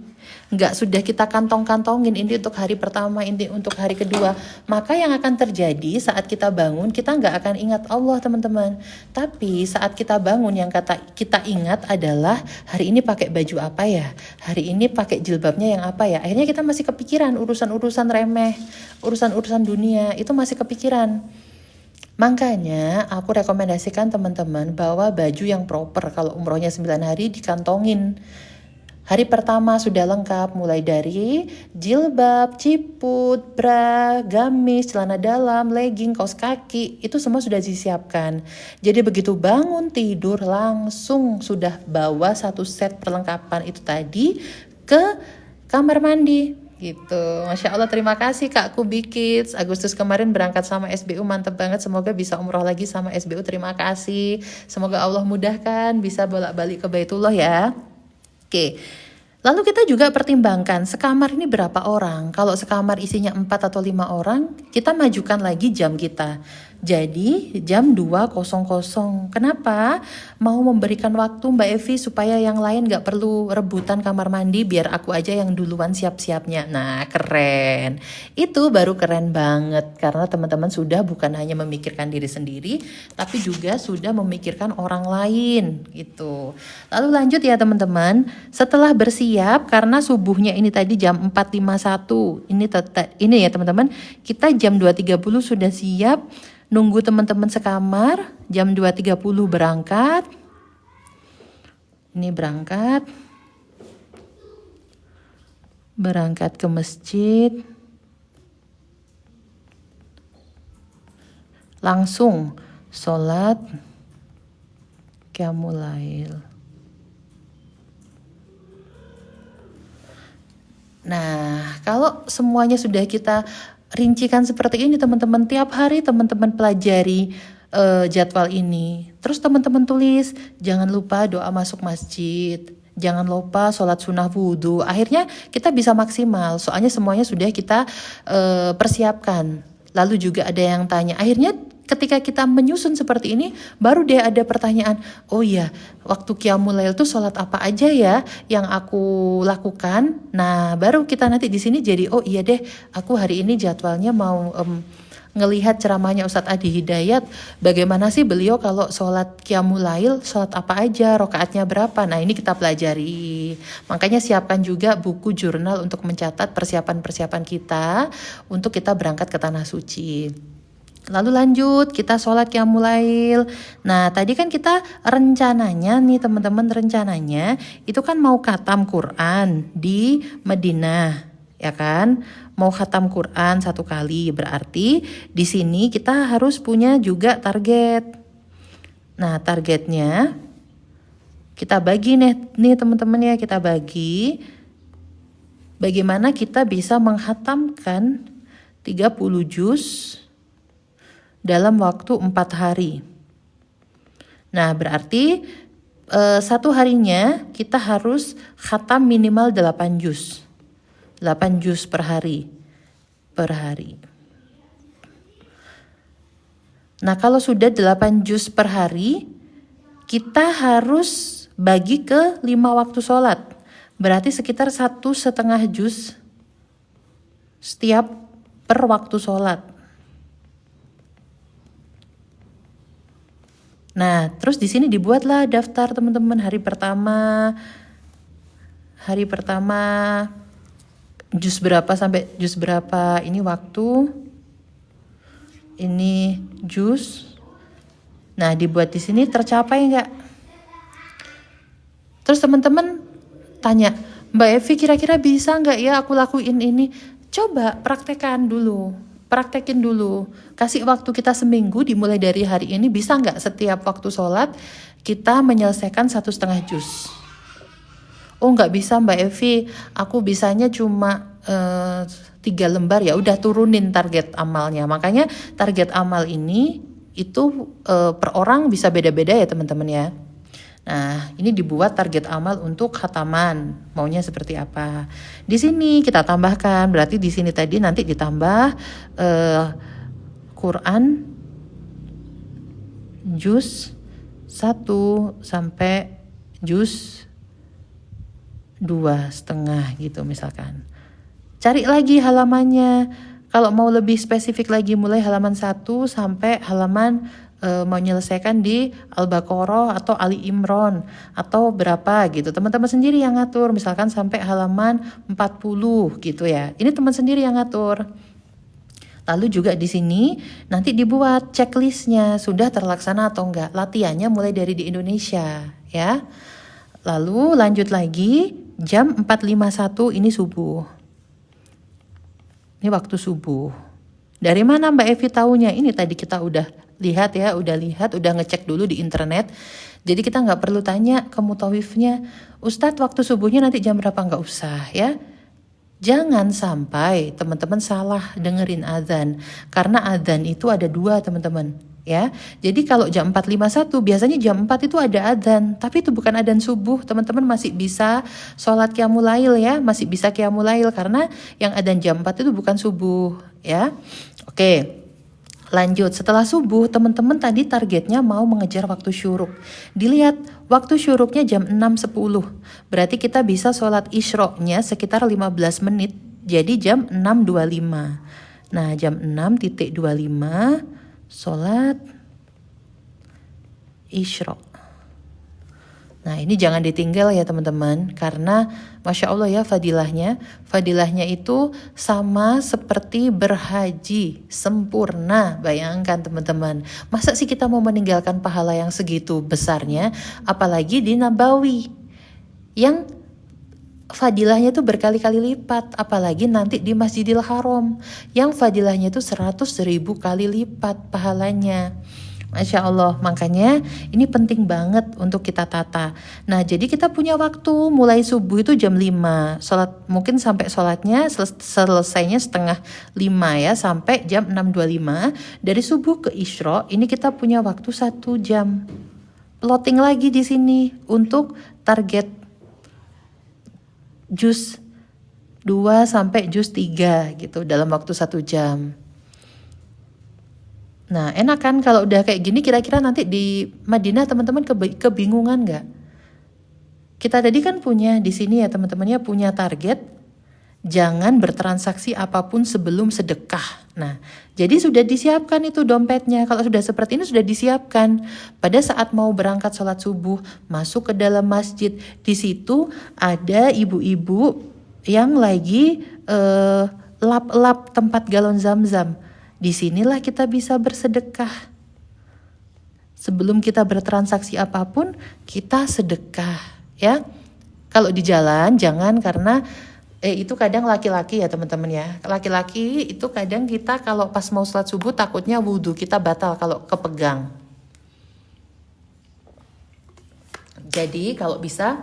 nggak sudah kita kantong-kantongin ini untuk hari pertama, ini untuk hari kedua, maka yang akan terjadi saat kita bangun, kita nggak akan ingat Allah teman-teman. Tapi saat kita bangun yang kita ingat adalah hari ini pakai baju apa ya, hari ini pakai jilbabnya yang apa ya. Akhirnya kita masih kepikiran urusan-urusan remeh, urusan-urusan dunia, itu masih kepikiran. Makanya aku rekomendasikan teman-teman bawa baju yang proper. Kalau umrohnya 9 hari dikantongin. Hari pertama sudah lengkap, mulai dari jilbab, ciput, bra, gamis, celana dalam, legging, kaos kaki, itu semua sudah disiapkan. Jadi begitu bangun tidur langsung sudah bawa satu set perlengkapan itu tadi ke kamar mandi. Gitu, Masya Allah, terima kasih Kak Kubi Kids. Agustus kemarin berangkat sama SBU, mantep banget. Semoga bisa umroh lagi sama SBU, terima kasih. Semoga Allah mudahkan, bisa bolak-balik ke Baitullah ya. Oke, lalu kita juga pertimbangkan sekamar ini berapa orang. Kalau sekamar isinya 4 atau 5 orang, kita majukan lagi jam kita. Jadi jam 2.00. Kenapa? Mau memberikan waktu Mbak Evi supaya yang lain gak perlu rebutan kamar mandi, biar aku aja yang duluan siap-siapnya. Nah, keren. Itu baru keren banget karena teman-teman sudah bukan hanya memikirkan diri sendiri, tapi juga sudah memikirkan orang lain gitu. Lalu lanjut ya teman-teman, setelah bersiap karena subuhnya ini tadi jam 4.51. Ini ya teman-teman, kita jam 2.30 sudah siap. Nunggu teman-teman sekamar, jam 2.30 berangkat. Ini berangkat ke masjid. Langsung sholat Qiyamul Lail. Nah, kalau semuanya sudah kita rincikan seperti ini teman-teman, tiap hari teman-teman pelajari jadwal ini. Terus teman-teman tulis, jangan lupa doa masuk masjid, jangan lupa sholat sunnah wudhu. Akhirnya kita bisa maksimal, soalnya semuanya sudah kita persiapkan. Lalu juga ada yang tanya, akhirnya ketika kita menyusun seperti ini, baru deh ada pertanyaan, oh iya, waktu Qiyamul Lail tuh sholat apa aja ya yang aku lakukan. Nah, baru kita nanti di sini jadi, oh iya deh, aku hari ini jadwalnya mau ngelihat ceramahnya Ustadz Adi Hidayat, bagaimana sih beliau kalau sholat Qiyamul Lail, sholat apa aja, rokaatnya berapa. Nah, ini kita pelajari. Makanya siapkan juga buku jurnal untuk mencatat persiapan-persiapan kita untuk kita berangkat ke Tanah Suci. Lalu lanjut, kita sholat Qiyamul Lail. Nah, tadi kan kita rencananya nih teman-teman, rencananya itu kan mau khatam Quran di Madinah, ya kan? Mau khatam Quran 1 kali, berarti di sini kita harus punya juga target. Nah, targetnya kita bagi nih teman-teman ya, kita bagi bagaimana kita bisa menghatamkan 30 juz dalam waktu 4 hari. Nah, berarti 1 harinya kita harus khatam minimal 8 juz. 8 juz per hari. Nah, kalau sudah 8 juz per hari, kita harus bagi ke 5 waktu sholat. Berarti sekitar 1,5 juz setiap per waktu sholat. Nah, terus di sini dibuatlah daftar teman-teman hari pertama juz berapa sampai juz berapa, ini waktu, ini juz. Nah, dibuat di sini tercapai enggak? Terus teman-teman tanya, Mbak Evi kira-kira bisa enggak ya aku lakuin ini? Coba praktekin dulu. Kasih waktu kita seminggu dimulai dari hari ini, bisa nggak setiap waktu sholat kita menyelesaikan 1,5 juz? Oh nggak bisa Mbak Evi, aku bisanya cuma 3 lembar, ya udah turunin target amalnya. Makanya target amal ini itu per orang bisa beda-beda ya teman-teman ya. Nah, ini dibuat target amal untuk khataman. Maunya seperti apa? Di sini kita tambahkan, berarti di sini tadi nanti ditambah Quran juz 1 sampai juz 2,5 gitu misalkan. Cari lagi halamannya. Kalau mau lebih spesifik lagi, mulai halaman 1 sampai halaman mau menyelesaikan di Al-Baqarah atau Ali Imran atau berapa gitu. Teman-teman sendiri yang ngatur, misalkan sampai halaman 40 gitu ya. Ini teman sendiri yang ngatur. Lalu juga di sini nanti dibuat checklistnya, sudah terlaksana atau enggak. Latihannya mulai dari di Indonesia ya. Lalu lanjut lagi jam 4.51 ini subuh. Ini waktu subuh. Dari mana Mbak Evi taunya? Ini tadi kita udah lihat ya, udah ngecek dulu di internet. Jadi kita nggak perlu tanya ke mutawifnya, Ustadz waktu subuhnya nanti jam berapa, nggak usah ya. Jangan sampai teman-teman salah dengerin azan, karena azan itu ada 2 teman-teman ya. Jadi kalau jam 4.51 biasanya jam 4 itu ada azan, tapi itu bukan azan subuh. Teman-teman masih bisa sholat qiyamul lail ya, masih bisa qiyamul lail karena yang azan jam 4 itu bukan subuh ya. Oke. Lanjut, setelah subuh teman-teman tadi targetnya mau mengejar waktu syuruk. Dilihat waktu syuruknya jam 6.10. Berarti kita bisa sholat isyroknya sekitar 15 menit. Jadi jam 6.25. Nah jam 6.25 sholat isyrok. Nah ini jangan ditinggal ya teman-teman, karena Masya Allah ya fadilahnya itu sama seperti berhaji sempurna. Bayangkan teman-teman, masa sih kita mau meninggalkan pahala yang segitu besarnya, apalagi di Nabawi yang fadilahnya itu berkali-kali lipat, apalagi nanti di Masjidil Haram yang fadilahnya itu 100.000 kali lipat pahalanya. Masya Allah, makanya ini penting banget untuk kita tata. Nah jadi kita punya waktu mulai subuh itu jam 5, sholat, mungkin sampai sholatnya selesainya 4:30 ya, sampai jam 6.25. Dari subuh ke isyrok ini kita punya waktu 1 jam. Plotting lagi di sini untuk target juz 2 sampai juz 3 gitu dalam waktu 1 jam. Nah enak kan kalau udah kayak gini. Kira-kira nanti di Madinah teman-teman kebingungan nggak? Kita tadi kan punya di sini ya teman-temannya, punya target jangan bertransaksi apapun sebelum sedekah. Nah jadi sudah disiapkan itu dompetnya. Kalau sudah seperti ini sudah disiapkan. Pada saat mau berangkat sholat subuh, masuk ke dalam masjid, di situ ada ibu-ibu yang lagi lap-lap tempat galon zam-zam. Disinilah kita bisa bersedekah. Sebelum kita bertransaksi apapun, kita sedekah ya. Kalau di jalan jangan, karena itu kadang laki-laki ya teman-teman ya. Laki-laki itu kadang kita kalau pas mau sholat subuh takutnya wudhu kita batal kalau kepegang. Jadi kalau bisa,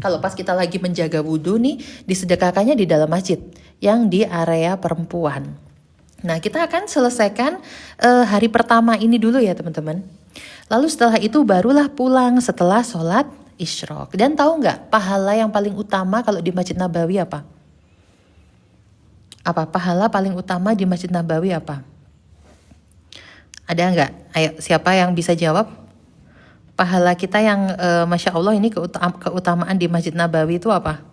kalau pas kita lagi menjaga wudhu nih, disedekahkannya di dalam masjid yang di area perempuan. Nah kita akan selesaikan hari pertama ini dulu ya teman-teman. Lalu setelah itu barulah pulang setelah sholat isyrok. Dan tahu nggak pahala yang paling utama kalau di Masjid Nabawi apa? Apa pahala paling utama di Masjid Nabawi apa? Ada nggak? Ayo siapa yang bisa jawab? Pahala kita yang Masya Allah ini keutamaan di Masjid Nabawi itu apa?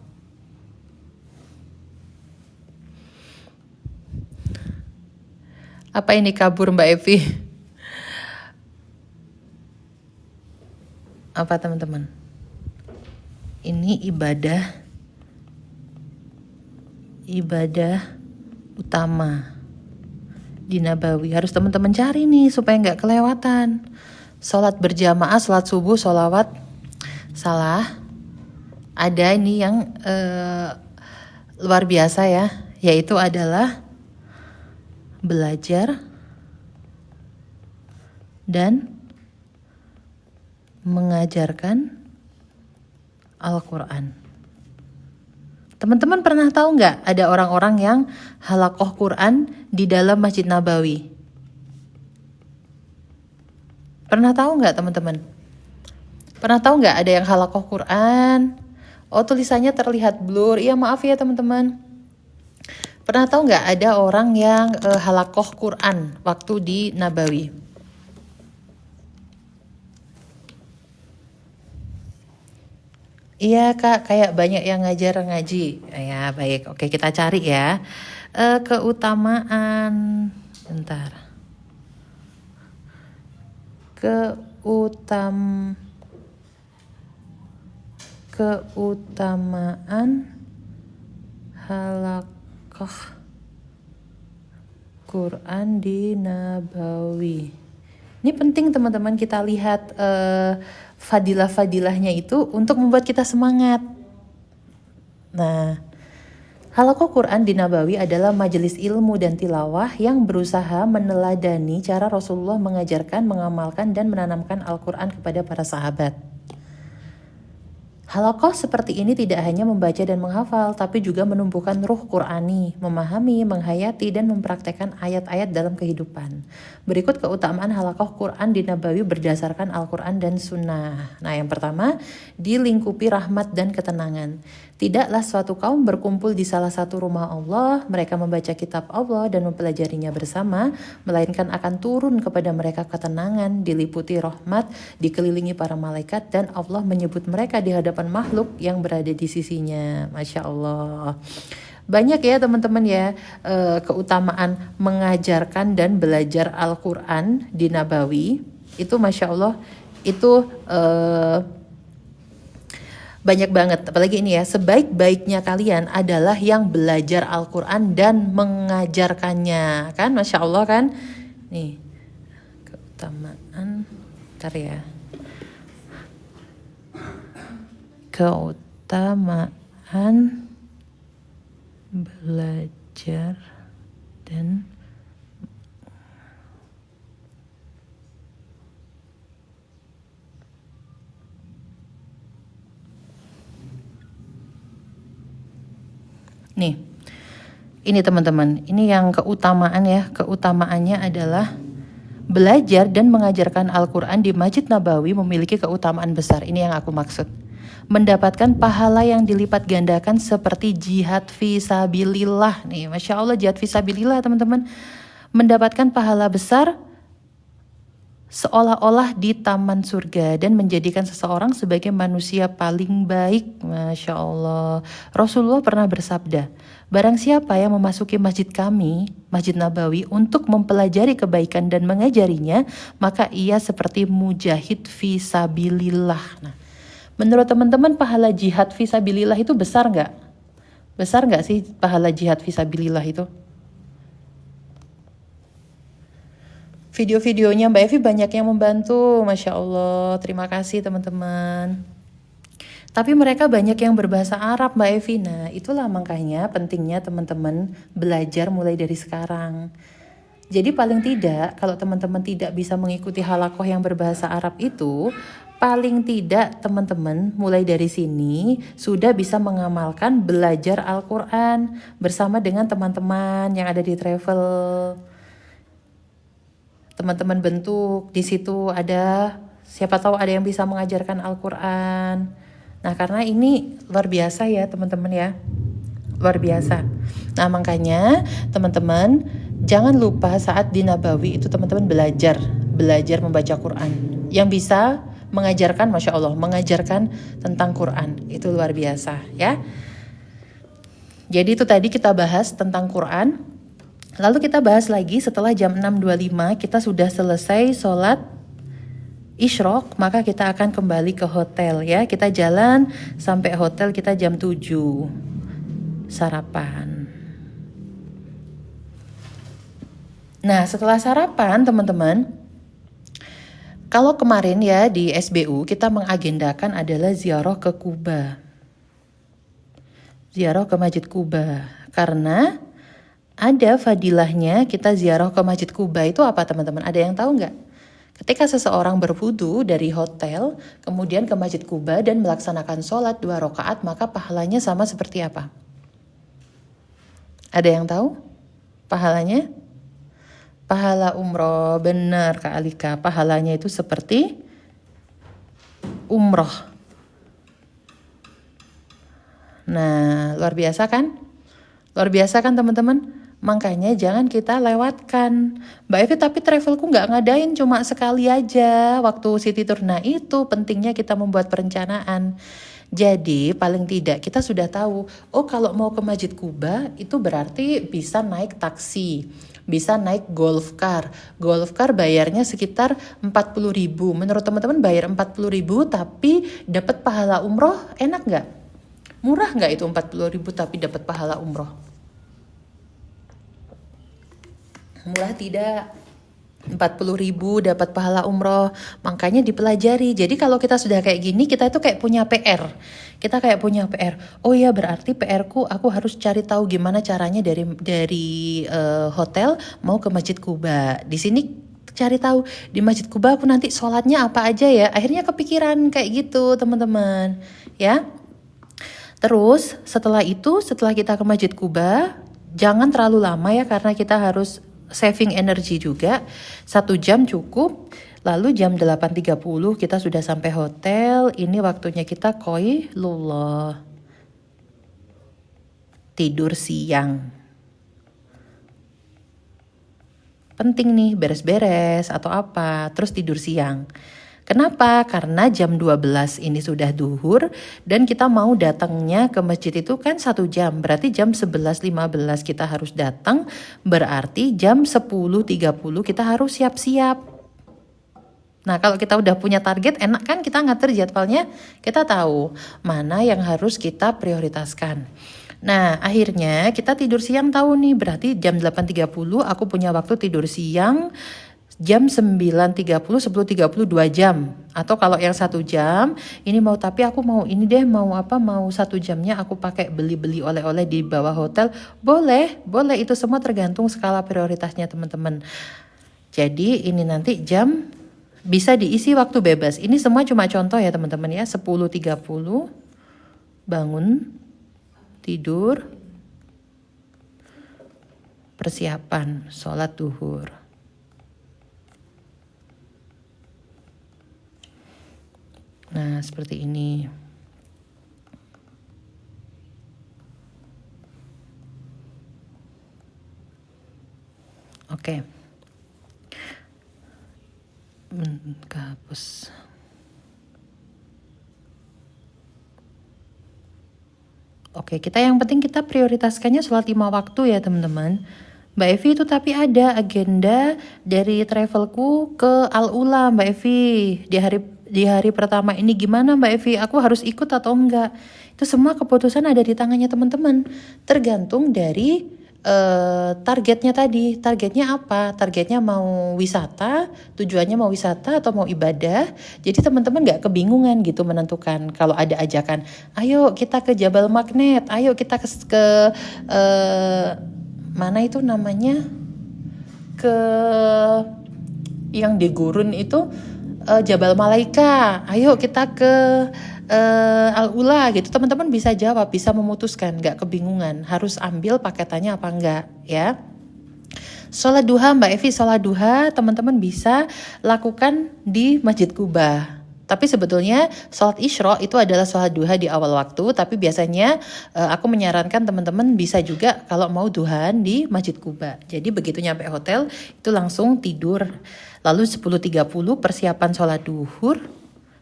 Apa ini kabur Mbak Evi? Apa teman-teman? Ini ibadah utama di Nabawi. Harus teman-teman cari nih supaya nggak kelewatan. Sholat berjamaah, sholat subuh, sholawat. Salah. Ada ini yang luar biasa ya. yaitu adalah belajar dan mengajarkan Al-Quran. Teman-teman pernah tahu nggak ada orang-orang yang halaqah Quran di dalam Masjid Nabawi? Pernah tahu nggak teman-teman? Pernah tahu nggak ada yang halaqah Quran? Oh, tulisannya terlihat blur. Iya, maaf ya teman-teman. Pernah tahu nggak ada orang yang halaqah Quran waktu di Nabawi? Iya kak, kayak banyak yang ngajar ngaji. Ya baik, oke kita cari ya. Keutamaan, bentar. Keutamaan halaqah Quran di Nabawi. Ini penting teman-teman kita lihat fadilah-fadilahnya itu untuk membuat kita semangat. Nah, halaqah Quran di Nabawi adalah majelis ilmu dan tilawah yang berusaha meneladani cara Rasulullah mengajarkan, mengamalkan, dan menanamkan Al-Quran kepada para sahabat. Halaqah seperti ini tidak hanya membaca dan menghafal, tapi juga menumbuhkan ruh Qurani, memahami, menghayati, dan mempraktekkan ayat-ayat dalam kehidupan. Berikut keutamaan halaqah Quran di Nabawi berdasarkan Al-Quran dan Sunnah. Nah, yang pertama, dilingkupi rahmat dan ketenangan. Tidaklah suatu kaum berkumpul di salah satu rumah Allah, mereka membaca kitab Allah dan mempelajarinya bersama, melainkan akan turun kepada mereka ketenangan, diliputi rahmat, dikelilingi para malaikat, dan Allah menyebut mereka di hadapan makhluk yang berada di sisinya. Masya Allah. Banyak ya teman-teman ya keutamaan mengajarkan dan belajar Al-Quran di Nabawi. Itu Masya Allah, itu banyak banget. Apalagi ini ya, sebaik-baiknya kalian adalah yang belajar Al-Quran dan mengajarkannya. Kan Masya Allah kan. Nih keutamaan, bentar ya. Keutamaan belajar dan nih, ini teman-teman, ini yang keutamaan ya. Keutamaannya adalah belajar dan mengajarkan Al-Quran di Masjid Nabawi memiliki keutamaan besar. Ini yang aku maksud. Mendapatkan pahala yang dilipat gandakan seperti jihad fisabilillah. Nih, Masya Allah, jihad fisabilillah teman-teman. Mendapatkan pahala besar seolah-olah di taman surga dan menjadikan seseorang sebagai manusia paling baik. Masya Allah. Rasulullah pernah bersabda, barang siapa yang memasuki masjid kami, Masjid Nabawi, untuk mempelajari kebaikan dan mengajarinya, maka ia seperti mujahid fisabilillah. Nah, menurut teman-teman pahala jihad fisabilillah itu besar nggak? Besar nggak sih pahala jihad fisabilillah itu? Video-videonya Mbak Evi banyak yang membantu, Masya Allah. Terima kasih teman-teman. Tapi mereka banyak yang berbahasa Arab Mbak Evi. Nah, itulah makanya pentingnya teman-teman belajar mulai dari sekarang. Jadi paling tidak kalau teman-teman tidak bisa mengikuti halaqah yang berbahasa Arab itu, paling tidak teman-teman mulai dari sini sudah bisa mengamalkan belajar Al-Quran bersama dengan teman-teman yang ada di travel. Teman-teman bentuk di situ ada, siapa tahu ada yang bisa mengajarkan Al-Quran. Nah, karena ini luar biasa ya teman-teman ya, luar biasa. Nah, makanya teman-teman jangan lupa saat di Nabawi itu teman-teman belajar membaca Quran. Yang bisa mengajarkan, Masya Allah, mengajarkan tentang Quran, itu luar biasa ya. Jadi itu tadi kita bahas tentang Quran. Lalu kita bahas lagi setelah jam 6.25 kita sudah selesai sholat Isyraq, maka kita akan kembali ke hotel ya. Kita jalan sampai hotel kita jam 7 sarapan. Nah, setelah sarapan teman-teman, kalau kemarin ya di SBU kita mengagendakan adalah ziarah ke Kuba. Ziarah ke Masjid Kuba. Karena ada fadilahnya kita ziarah ke Masjid Kuba itu apa teman-teman? Ada yang tahu nggak? Ketika seseorang berwudu dari hotel, kemudian ke Masjid Kuba dan melaksanakan sholat 2 rakaat, maka pahalanya sama seperti apa? Ada yang tahu? Pahalanya? Pahala umroh, benar Kak Alika. Pahalanya itu seperti umroh. Nah, luar biasa kan? Luar biasa kan teman-teman? Makanya jangan kita lewatkan. Mbak Evi, tapi travelku nggak ngadain, cuma sekali aja waktu City Tour. Nah itu pentingnya kita membuat perencanaan. Jadi paling tidak kita sudah tahu, oh kalau mau ke Masjid Kuba itu berarti bisa naik taksi, bisa naik golf car. Golf car bayarnya sekitar 40.000. Menurut teman-teman bayar 40.000 tapi dapat pahala umroh, enak nggak? Murah nggak itu 40.000 tapi dapat pahala umroh? Murah tidak? 40.000 dapat pahala umroh, makanya dipelajari. Jadi kalau kita sudah kayak gini, kita itu kayak punya PR. Kita kayak punya PR. Oh ya, berarti PR-ku aku harus cari tahu gimana caranya dari hotel mau ke Masjid Kuba. Di sini cari tahu di Masjid Kuba aku nanti sholatnya apa aja ya. Akhirnya kepikiran kayak gitu teman-teman, ya. Terus setelah itu, setelah kita ke Masjid Kuba, jangan terlalu lama ya karena kita harus saving energi juga. 1 jam cukup. Lalu jam 8.30 kita sudah sampai hotel. Ini waktunya kita qailullah, tidur siang. Penting nih beres-beres atau apa, terus tidur siang. Kenapa? Karena jam 12 ini sudah duhur dan kita mau datangnya ke masjid itu kan 1 jam. Berarti jam 11.15 kita harus datang, berarti jam 10.30 kita harus siap-siap. Nah kalau kita udah punya target enak kan, kita ngatur jadwalnya, kita tahu mana yang harus kita prioritaskan. Nah akhirnya kita tidur siang tahu nih, berarti jam 8.30 aku punya waktu tidur siang. Jam 9.30, 10.30 2 jam. Atau kalau yang 1 jam, ini mau tapi aku mau ini deh, mau 1 jamnya aku pakai beli-beli oleh-oleh di bawah hotel. Boleh itu semua tergantung skala prioritasnya teman-teman. Jadi ini nanti jam bisa diisi waktu bebas. Ini semua cuma contoh ya teman-teman ya. 10.30 bangun, tidur, persiapan sholat duhur. Nah, seperti ini. Oke. Hapus. Oke, kita yang penting kita prioritaskannya sholat 5 waktu ya teman-teman. Mbak Evi itu tapi ada agenda dari travelku ke Al-Ula Mbak Evi di hari pertama ini. Gimana Mbak Evi, aku harus ikut atau enggak? Itu semua keputusan ada di tangannya teman-teman, tergantung dari targetnya tadi. Targetnya apa? Targetnya mau wisata, tujuannya mau wisata atau mau ibadah. Jadi teman-teman gak kebingungan gitu menentukan. Kalau ada ajakan, ayo kita ke Jabal Magnet, ayo kita ke mana itu namanya, ke yang di gurun itu, Jabal Malaika, ayo kita ke Al-Ula gitu. Teman-teman bisa jawab, bisa memutuskan, gak kebingungan harus ambil paketannya apa enggak ya. Sholat duha Mbak Evi, sholat duha teman-teman bisa lakukan di Masjid Kuba. Tapi sebetulnya sholat Isra itu adalah sholat duha di awal waktu. Tapi biasanya aku menyarankan teman-teman bisa juga kalau mau duhaan di Masjid Kuba. Jadi begitu nyampe hotel itu langsung tidur. Lalu 10.30 persiapan sholat duhur.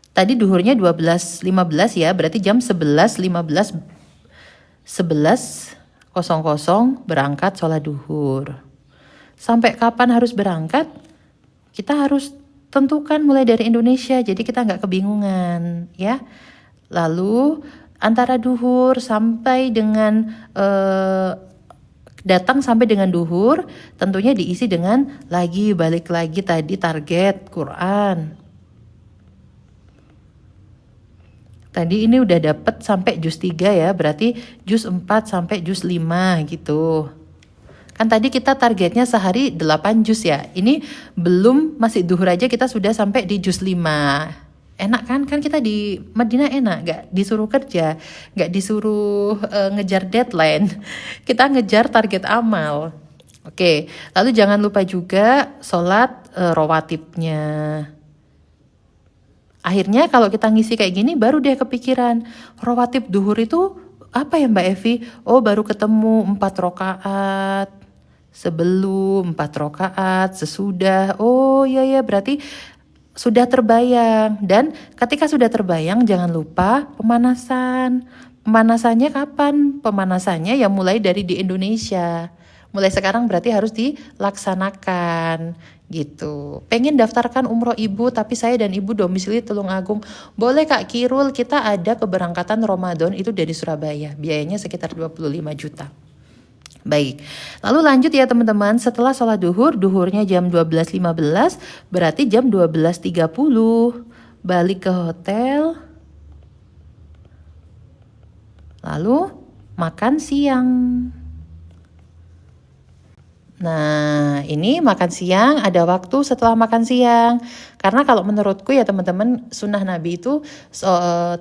Tadi duhurnya 12.15 ya, berarti jam 11.15 11.00 berangkat sholat duhur. Sampai kapan harus berangkat? Kita harus tentukan mulai dari Indonesia, jadi kita nggak kebingungan ya. Lalu antara duhur sampai dengan datang sampai dengan duhur, tentunya diisi dengan balik lagi tadi target Quran. Tadi ini udah dapet sampai juz 3 ya, berarti juz 4 sampai juz 5 gitu. Kan tadi kita targetnya sehari 8 jus ya. Ini belum, masih duhur aja kita sudah sampai di jus 5. Enak kan? Kan kita di Madinah enak, gak disuruh kerja, gak disuruh ngejar deadline. Kita ngejar target amal. Oke, lalu jangan lupa juga sholat rawatibnya. Akhirnya kalau kita ngisi kayak gini baru deh kepikiran, rawatib duhur itu apa ya Mbak Evi? Oh baru ketemu 4 rakaat, sebelum 4 rakaat, sesudah. Oh iya ya berarti sudah terbayang. Dan ketika sudah terbayang jangan lupa pemanasan. Pemanasannya kapan? Pemanasannya ya mulai dari di Indonesia. Mulai sekarang berarti harus dilaksanakan gitu. Pengen daftarkan umroh ibu tapi saya dan ibu domisili Tulungagung. Boleh Kak Kirul, kita ada keberangkatan Ramadan itu dari Surabaya. Biayanya sekitar 25 juta. Baik, lalu lanjut ya teman-teman. Setelah sholat duhur, duhurnya jam 12.15, berarti jam 12.30 balik ke hotel. Lalu makan siang. Nah, ini makan siang, ada waktu setelah makan siang. Karena kalau menurutku ya teman-teman, sunnah Nabi itu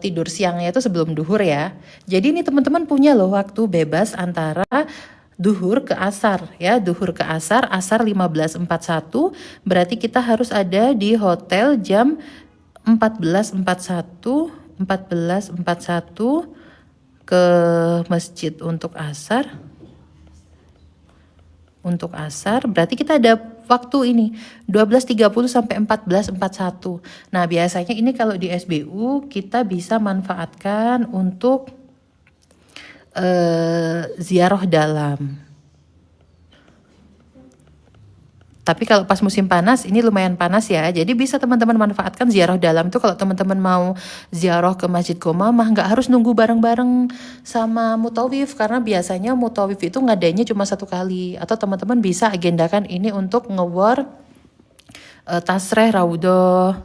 tidur siangnya itu sebelum duhur ya. Jadi ini teman-teman punya loh waktu bebas antara duhur ke asar ya. Duhur ke asar 15.41, berarti kita harus ada di hotel jam 14.41 ke masjid untuk asar. Untuk asar berarti kita ada waktu ini 12.30 sampai 14.41. Nah biasanya ini kalau di SBU kita bisa manfaatkan untuk ziarah dalam. Tapi kalau pas musim panas ini lumayan panas ya. Jadi bisa teman-teman manfaatkan ziarah dalam itu kalau teman-teman mau ziarah ke Masjid Gomamah, nggak harus nunggu bareng-bareng sama mutawif karena biasanya mutawif itu ngadainnya cuma 1 kali. Atau teman-teman bisa agendakan ini untuk ngewar tasreh raudhah.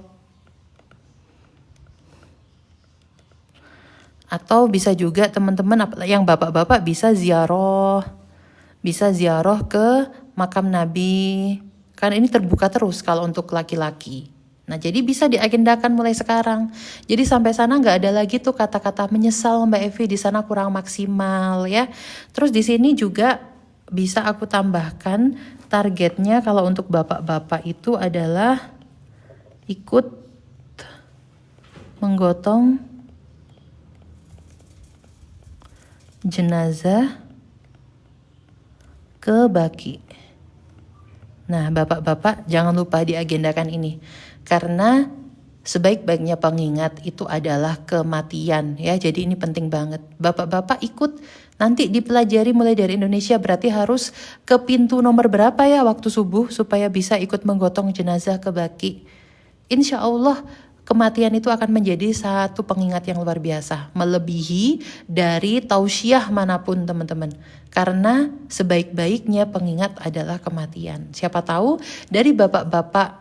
Atau bisa juga teman-teman yang bapak-bapak bisa ziarah ke makam Nabi. Kan ini terbuka terus kalau untuk laki-laki. Nah jadi bisa diagendakan mulai sekarang. Jadi sampai sana nggak ada lagi tuh kata-kata menyesal Mbak Evi di sana kurang maksimal ya. Terus di sini juga bisa aku tambahkan targetnya kalau untuk bapak-bapak itu adalah ikut menggotong jenazah ke Baki. Nah, bapak-bapak jangan lupa diagendakan ini. Karena sebaik-baiknya pengingat itu adalah kematian ya. Jadi ini penting banget. Bapak-bapak ikut nanti dipelajari mulai dari Indonesia, berarti harus ke pintu nomor berapa ya waktu subuh supaya bisa ikut menggotong jenazah ke Baki. Insya Allah kematian itu akan menjadi satu pengingat yang luar biasa, melebihi dari tausiah manapun teman-teman. Karena sebaik-baiknya pengingat adalah kematian. Siapa tahu dari bapak-bapak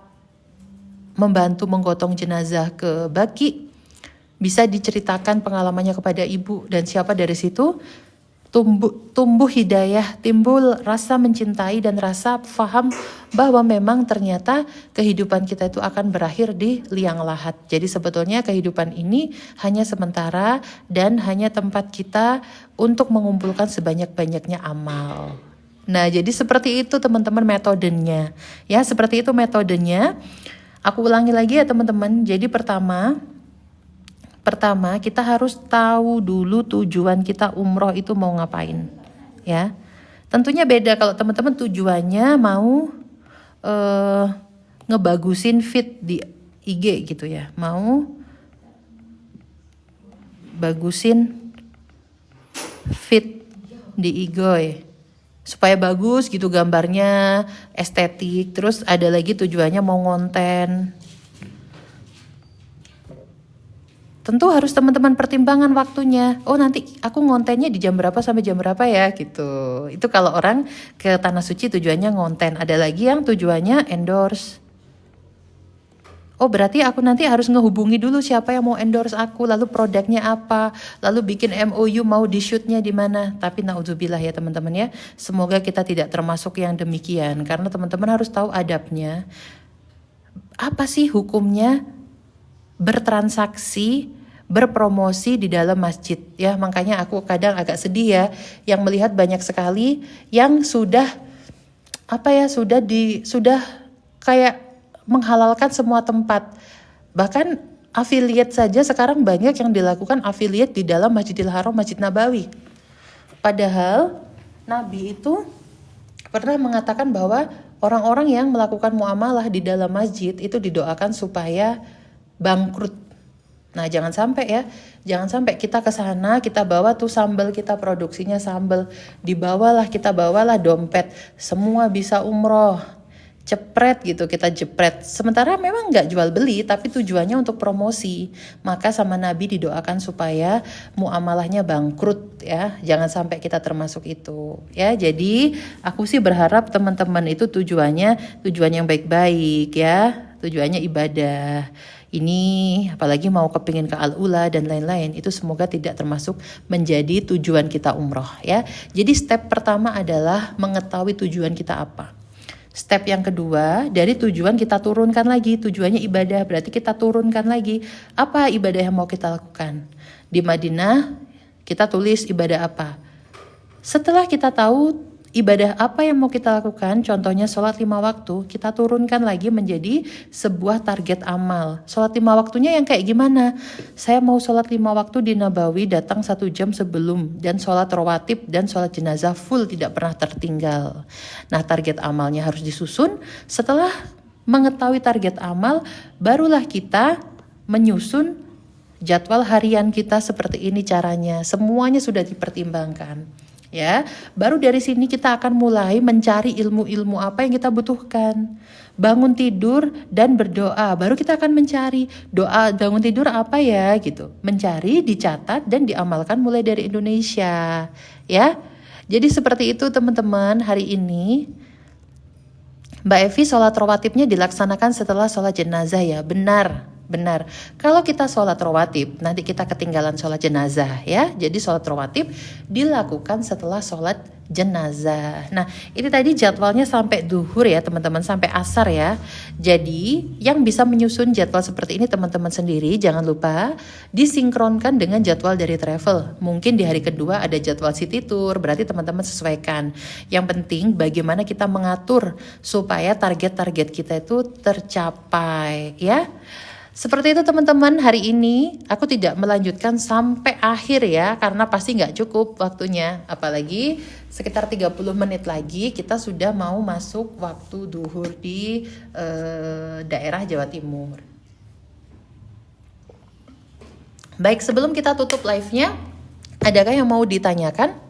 membantu menggotong jenazah ke Baki, bisa diceritakan pengalamannya kepada ibu, dan siapa dari situ tumbuh hidayah, timbul rasa mencintai dan rasa paham bahwa memang ternyata kehidupan kita itu akan berakhir di liang lahat. Jadi sebetulnya kehidupan ini hanya sementara dan hanya tempat kita untuk mengumpulkan sebanyak-banyaknya amal. Nah jadi seperti itu teman-teman metodenya. Ya seperti itu metodenya. Aku ulangi lagi ya teman-teman. Jadi pertama kita harus tahu dulu tujuan kita umroh itu mau ngapain ya. Tentunya beda kalau teman-teman tujuannya mau ngebagusin fit di IG gitu ya, mau bagusin fit di IG supaya bagus gitu gambarnya, estetik. Terus ada lagi tujuannya mau ngonten. Tentu harus teman-teman pertimbangan waktunya. Oh nanti aku ngontennya di jam berapa sampai jam berapa ya gitu. Itu kalau orang ke Tanah Suci tujuannya ngonten. Ada lagi yang tujuannya endorse. Oh berarti aku nanti harus ngehubungi dulu siapa yang mau endorse aku, lalu produknya apa, lalu bikin MOU mau di shootnya di mana. Tapi naudzubillah ya teman-teman ya, semoga kita tidak termasuk yang demikian, karena teman-teman harus tahu adabnya. Apa sih hukumnya bertransaksi, berpromosi di dalam masjid ya? Makanya aku kadang agak sedih ya yang melihat banyak sekali yang sudah sudah kayak menghalalkan semua tempat. Bahkan affiliate saja sekarang banyak yang dilakukan affiliate di dalam Masjidil Haram, Masjid Nabawi. Padahal Nabi itu pernah mengatakan bahwa orang-orang yang melakukan muamalah di dalam masjid itu didoakan supaya bangkrut. Nah jangan sampai kita ke sana, kita bawa tuh sambal, kita produksinya sambal, kita bawalah dompet, semua bisa umroh, cepret gitu, kita jepret. Sementara memang nggak jual beli, tapi tujuannya untuk promosi. Maka sama Nabi didoakan supaya muamalahnya bangkrut ya, jangan sampai kita termasuk itu ya. Jadi aku sih berharap teman-teman itu tujuan yang baik-baik ya, tujuannya ibadah. Ini apalagi mau kepingin ke Al-Ula dan lain-lain, itu semoga tidak termasuk menjadi tujuan kita umroh ya. Jadi step pertama adalah mengetahui tujuan kita apa. Step yang kedua, dari tujuan kita turunkan lagi, tujuannya ibadah, berarti kita turunkan lagi apa ibadah yang mau kita lakukan. Di Madinah kita tulis ibadah apa. Setelah kita tahu ibadah apa yang mau kita lakukan, contohnya sholat 5 waktu, kita turunkan lagi menjadi sebuah target amal. Sholat 5 waktunya yang kayak gimana? Saya mau sholat 5 waktu di Nabawi, datang 1 jam sebelum, dan sholat rawatib dan sholat jenazah full, tidak pernah tertinggal. Nah target amalnya harus disusun. Setelah mengetahui target amal, barulah kita menyusun jadwal harian kita seperti ini caranya. Semuanya sudah dipertimbangkan. Ya, baru dari sini kita akan mulai mencari ilmu-ilmu apa yang kita butuhkan. Bangun tidur dan berdoa, baru kita akan mencari doa bangun tidur apa ya gitu. Mencari, dicatat dan diamalkan mulai dari Indonesia, ya. Jadi seperti itu teman-teman, hari ini Mbak Evi sholat rawatibnya dilaksanakan setelah sholat jenazah ya, benar. Kalau kita sholat rawatib, nanti kita ketinggalan sholat jenazah ya. Jadi sholat rawatib dilakukan setelah sholat jenazah. Nah ini tadi jadwalnya sampai duhur ya teman-teman, sampai asar ya. Jadi yang bisa menyusun jadwal seperti ini teman-teman sendiri, jangan lupa disinkronkan dengan jadwal dari travel. Mungkin di hari kedua ada jadwal city tour, berarti teman-teman sesuaikan. Yang penting bagaimana kita mengatur supaya target-target kita itu tercapai ya. Seperti itu teman-teman, hari ini aku tidak melanjutkan sampai akhir ya, karena pasti nggak cukup waktunya. Apalagi sekitar 30 menit lagi kita sudah mau masuk waktu duhur di daerah Jawa Timur. Baik, sebelum kita tutup live-nya, adakah yang mau ditanyakan?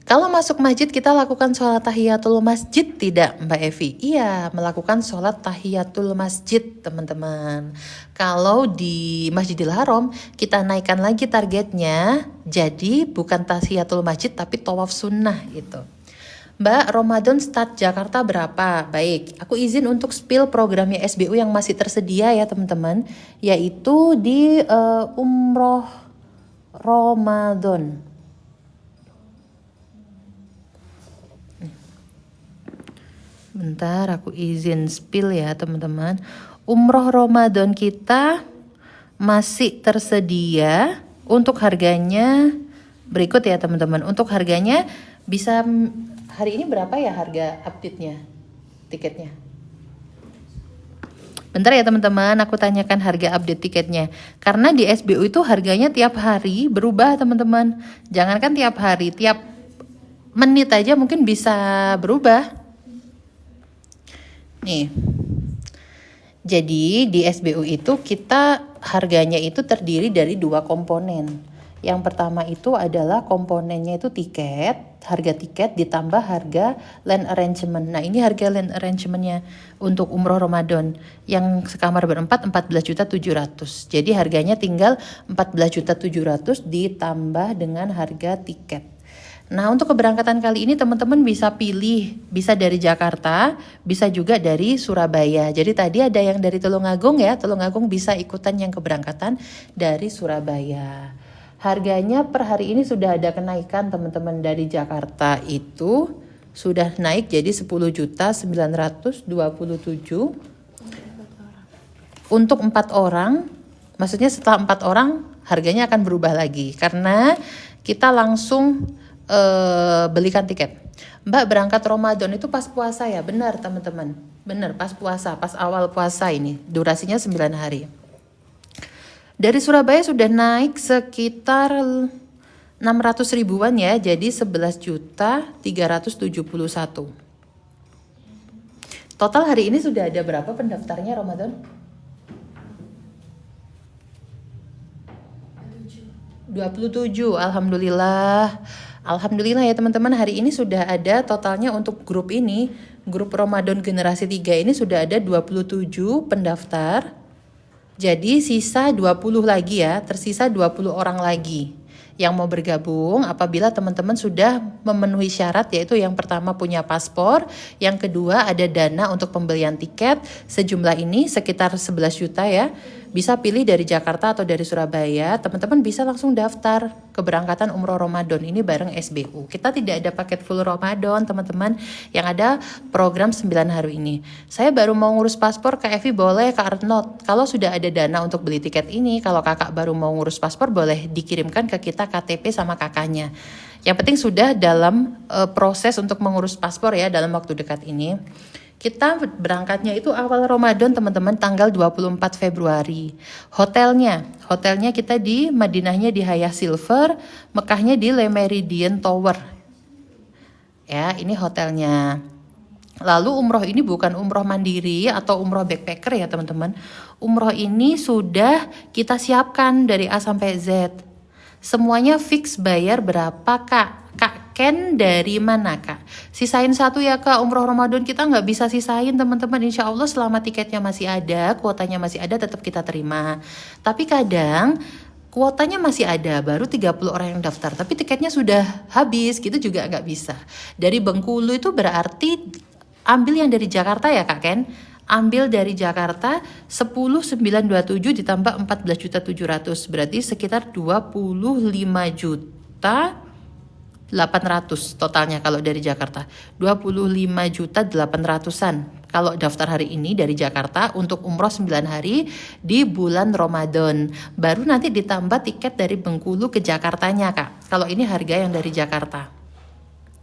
Kalau masuk masjid kita lakukan sholat tahiyatul masjid tidak Mbak Evi? Iya, melakukan sholat tahiyatul masjid teman-teman. Kalau di Masjidil Haram kita naikkan lagi targetnya, jadi bukan tahiyatul masjid tapi tawaf sunnah gitu. Mbak, Ramadan start Jakarta berapa? Baik, aku izin untuk spill programnya SBU yang masih tersedia ya teman-teman, yaitu di Umroh Ramadan. Bentar, aku izin spill ya teman-teman. Umroh Ramadan kita masih tersedia untuk harganya berikut ya teman-teman. Untuk harganya bisa hari ini berapa ya harga update-nya tiketnya? Bentar ya teman-teman, aku tanyakan harga update tiketnya. Karena di SBU itu harganya tiap hari berubah teman-teman. Jangankan tiap hari, tiap menit aja mungkin bisa berubah. Nih, jadi di SBU itu kita harganya itu terdiri dari 2 komponen. Yang pertama itu adalah komponennya itu tiket, harga tiket ditambah harga land arrangement. Nah ini harga land arrangementnya untuk umroh Ramadan yang sekamar berempat 14.700.000. Jadi harganya tinggal 14.700.000 ditambah dengan harga tiket. Nah, untuk keberangkatan kali ini teman-teman bisa pilih, bisa dari Jakarta, bisa juga dari Surabaya. Jadi tadi ada yang dari Tulungagung ya, Tulungagung bisa ikutan yang keberangkatan dari Surabaya. Harganya per hari ini sudah ada kenaikan teman-teman. Dari Jakarta itu sudah naik jadi 10.927 untuk 4 orang. Maksudnya setelah 4 orang harganya akan berubah lagi karena kita langsung belikan tiket. Mbak berangkat Ramadan itu pas puasa ya? Benar teman-teman, benar pas puasa, pas awal puasa ini, durasinya 9 hari. Dari Surabaya sudah naik sekitar 600 ribuan ya, jadi 11.371. Total hari ini sudah ada berapa pendaftarnya Ramadan? 27, alhamdulillah. Alhamdulillah ya teman-teman, hari ini sudah ada totalnya untuk grup ini, grup Ramadan generasi 3 ini sudah ada 27 pendaftar. Jadi sisa 20 lagi ya, tersisa 20 orang lagi yang mau bergabung apabila teman-teman sudah memenuhi syarat, yaitu yang pertama punya paspor, yang kedua ada dana untuk pembelian tiket sejumlah ini sekitar 11 juta ya. Bisa pilih dari Jakarta atau dari Surabaya, teman-teman bisa langsung daftar keberangkatan umroh Ramadan ini bareng SBU. Kita tidak ada paket full Ramadan teman-teman, yang ada program 9 hari ini. Saya baru mau ngurus paspor, Kak Evi boleh, Kak Arnold. Kalau sudah ada dana untuk beli tiket ini, kalau kakak baru mau ngurus paspor boleh dikirimkan ke kita KTP sama kakaknya. Yang penting sudah dalam proses untuk mengurus paspor ya dalam waktu dekat ini. Kita berangkatnya itu awal Ramadan teman-teman, tanggal 24 Februari. Hotelnya kita di Madinahnya di Haya Silver, Mekahnya di Le Méridien Tower. Ya, ini hotelnya. Lalu umroh ini bukan umroh mandiri atau umroh backpacker ya teman-teman. Umroh ini sudah kita siapkan dari A sampai Z. Semuanya fix bayar berapa Kak? Kak Ken dari mana Kak? Sisain satu ya Kak, umroh Ramadan kita nggak bisa sisain teman-teman. Insya Allah selama tiketnya masih ada, kuotanya masih ada, tetap kita terima. Tapi kadang kuotanya masih ada, baru 30 orang yang daftar, tapi tiketnya sudah habis, gitu juga nggak bisa. Dari Bengkulu itu berarti ambil yang dari Jakarta ya Kak Ken? Ambil dari Jakarta 10.927 ditambah 14.700, berarti sekitar 25.800.000 totalnya kalau dari Jakarta. 25.800.000-an kalau daftar hari ini dari Jakarta untuk umroh 9 hari di bulan Ramadan. Baru nanti ditambah tiket dari Bengkulu ke Jakartanya Kak. Kalau ini harga yang dari Jakarta.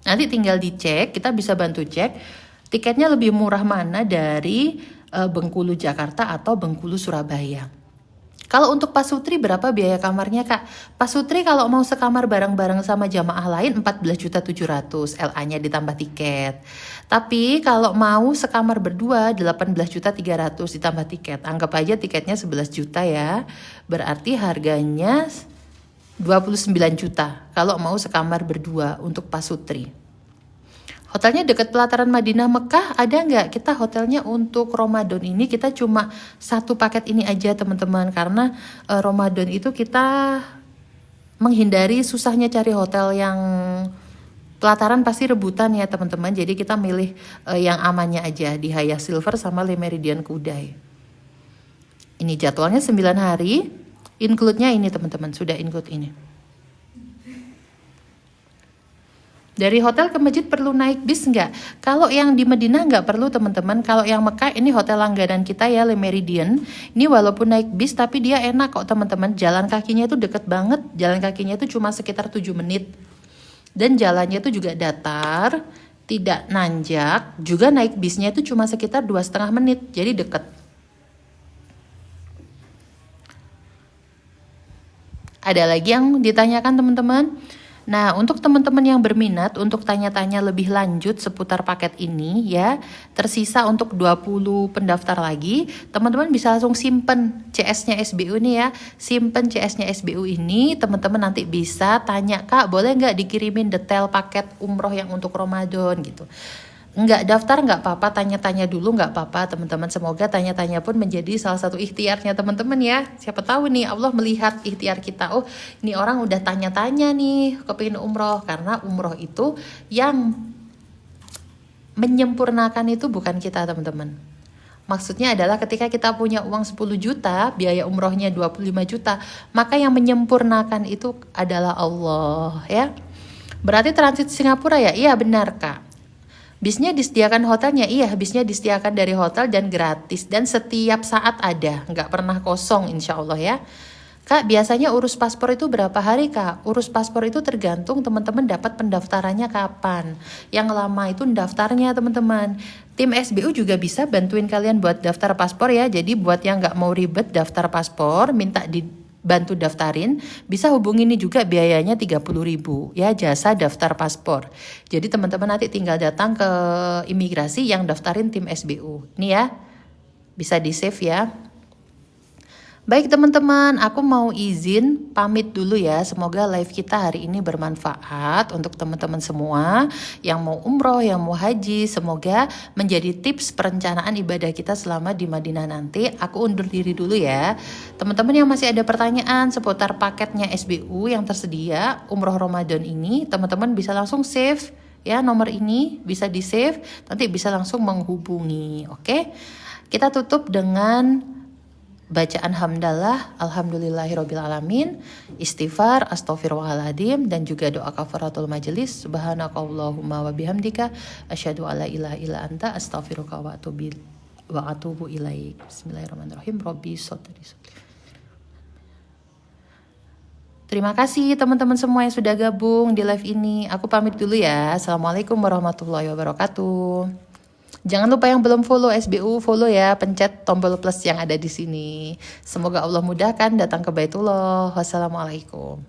Nanti tinggal dicek, kita bisa bantu cek tiketnya lebih murah mana dari Bengkulu Jakarta atau Bengkulu Surabaya. Kalau untuk pasutri berapa biaya kamarnya Kak? Pasutri kalau mau sekamar bareng-bareng sama jamaah lain 14.700.000, LA-nya ditambah tiket. Tapi kalau mau sekamar berdua 18.300.000 ditambah tiket. Anggap aja tiketnya 11 juta ya. Berarti harganya 29 juta kalau mau sekamar berdua untuk pasutri. Hotelnya dekat pelataran Madinah Mekah, ada nggak? Kita hotelnya untuk Ramadan ini kita cuma satu paket ini aja teman-teman, karena Ramadan itu kita menghindari susahnya cari hotel yang pelataran pasti rebutan ya teman-teman. Jadi kita milih yang amannya aja di Haya Silver sama Le Méridien Kudai. Ini jadwalnya 9 hari, include-nya ini teman-teman, sudah include ini. Dari hotel ke masjid perlu naik bis nggak? Kalau yang di Madinah nggak perlu teman-teman. Kalau yang Mekah ini hotel langganan kita ya, Le Méridien. Ini walaupun naik bis tapi dia enak kok teman-teman. Jalan kakinya itu deket banget. Jalan kakinya itu cuma sekitar 7 menit. Dan jalannya itu juga datar, tidak nanjak. Juga naik bisnya itu cuma sekitar 2,5 menit. Jadi deket. Ada lagi yang ditanyakan teman-teman? Nah, untuk teman-teman yang berminat untuk tanya-tanya lebih lanjut seputar paket ini ya, tersisa untuk 20 pendaftar lagi, teman-teman bisa langsung simpen CS-nya SBU ini ya. Simpen CS-nya SBU ini, teman-teman nanti bisa tanya, Kak boleh nggak dikirimin detail paket umroh yang untuk Ramadan gitu. Nggak daftar nggak apa-apa, tanya-tanya dulu nggak apa-apa teman-teman. Semoga tanya-tanya pun menjadi salah satu ikhtiarnya teman-teman ya. Siapa tahu nih Allah melihat ikhtiar kita. Oh, ini orang udah tanya-tanya nih kepingin umroh. Karena umroh itu yang menyempurnakan itu bukan kita teman-teman. Maksudnya adalah ketika kita punya uang 10 juta, biaya umrohnya 25 juta, maka yang menyempurnakan itu adalah Allah ya. Berarti transit Singapura ya? Iya benar Kak. Bisnya disediakan hotelnya, iya bisnya disediakan dari hotel dan gratis dan setiap saat ada, nggak pernah kosong insya Allah ya. Kak biasanya urus paspor itu berapa hari Kak? Urus paspor itu tergantung teman-teman dapat pendaftarannya kapan. Yang lama itu daftarnya teman-teman. Tim SBU juga bisa bantuin kalian buat daftar paspor ya. Jadi buat yang nggak mau ribet daftar paspor, minta dibantu daftarin, bisa hubungi ini juga biayanya 30.000 ya jasa daftar paspor. Jadi teman-teman nanti tinggal datang ke imigrasi yang daftarin tim SBU. Ini ya, bisa di save ya. Baik teman-teman, aku mau izin pamit dulu ya. Semoga live kita hari ini bermanfaat untuk teman-teman semua yang mau umroh, yang mau haji. Semoga menjadi tips perencanaan ibadah kita selama di Madinah nanti. Aku undur diri dulu ya. Teman-teman yang masih ada pertanyaan seputar paketnya SBU yang tersedia umroh Ramadan ini, teman-teman bisa langsung save ya nomor ini, bisa di save, nanti bisa langsung menghubungi. Oke? Kita tutup dengan bacaan hamdalah, alhamdulillahirrabbilalamin, istighfar, astaghfirullahaladzim, dan juga doa kafaratul majelis, subhanakallahumma wa bihamdika, asyhadu alla ilaha illa anta, astaghfiruka wa atubu ilaik. Bismillahirrahmanirrahim. Robbi sotri. Terima kasih teman-teman semua yang sudah gabung di live ini. Aku pamit dulu ya. Assalamualaikum warahmatullahi wabarakatuh. Jangan lupa yang belum follow SBU, follow ya, pencet tombol plus yang ada di sini. Semoga Allah mudahkan datang ke Baitullah. Wassalamualaikum.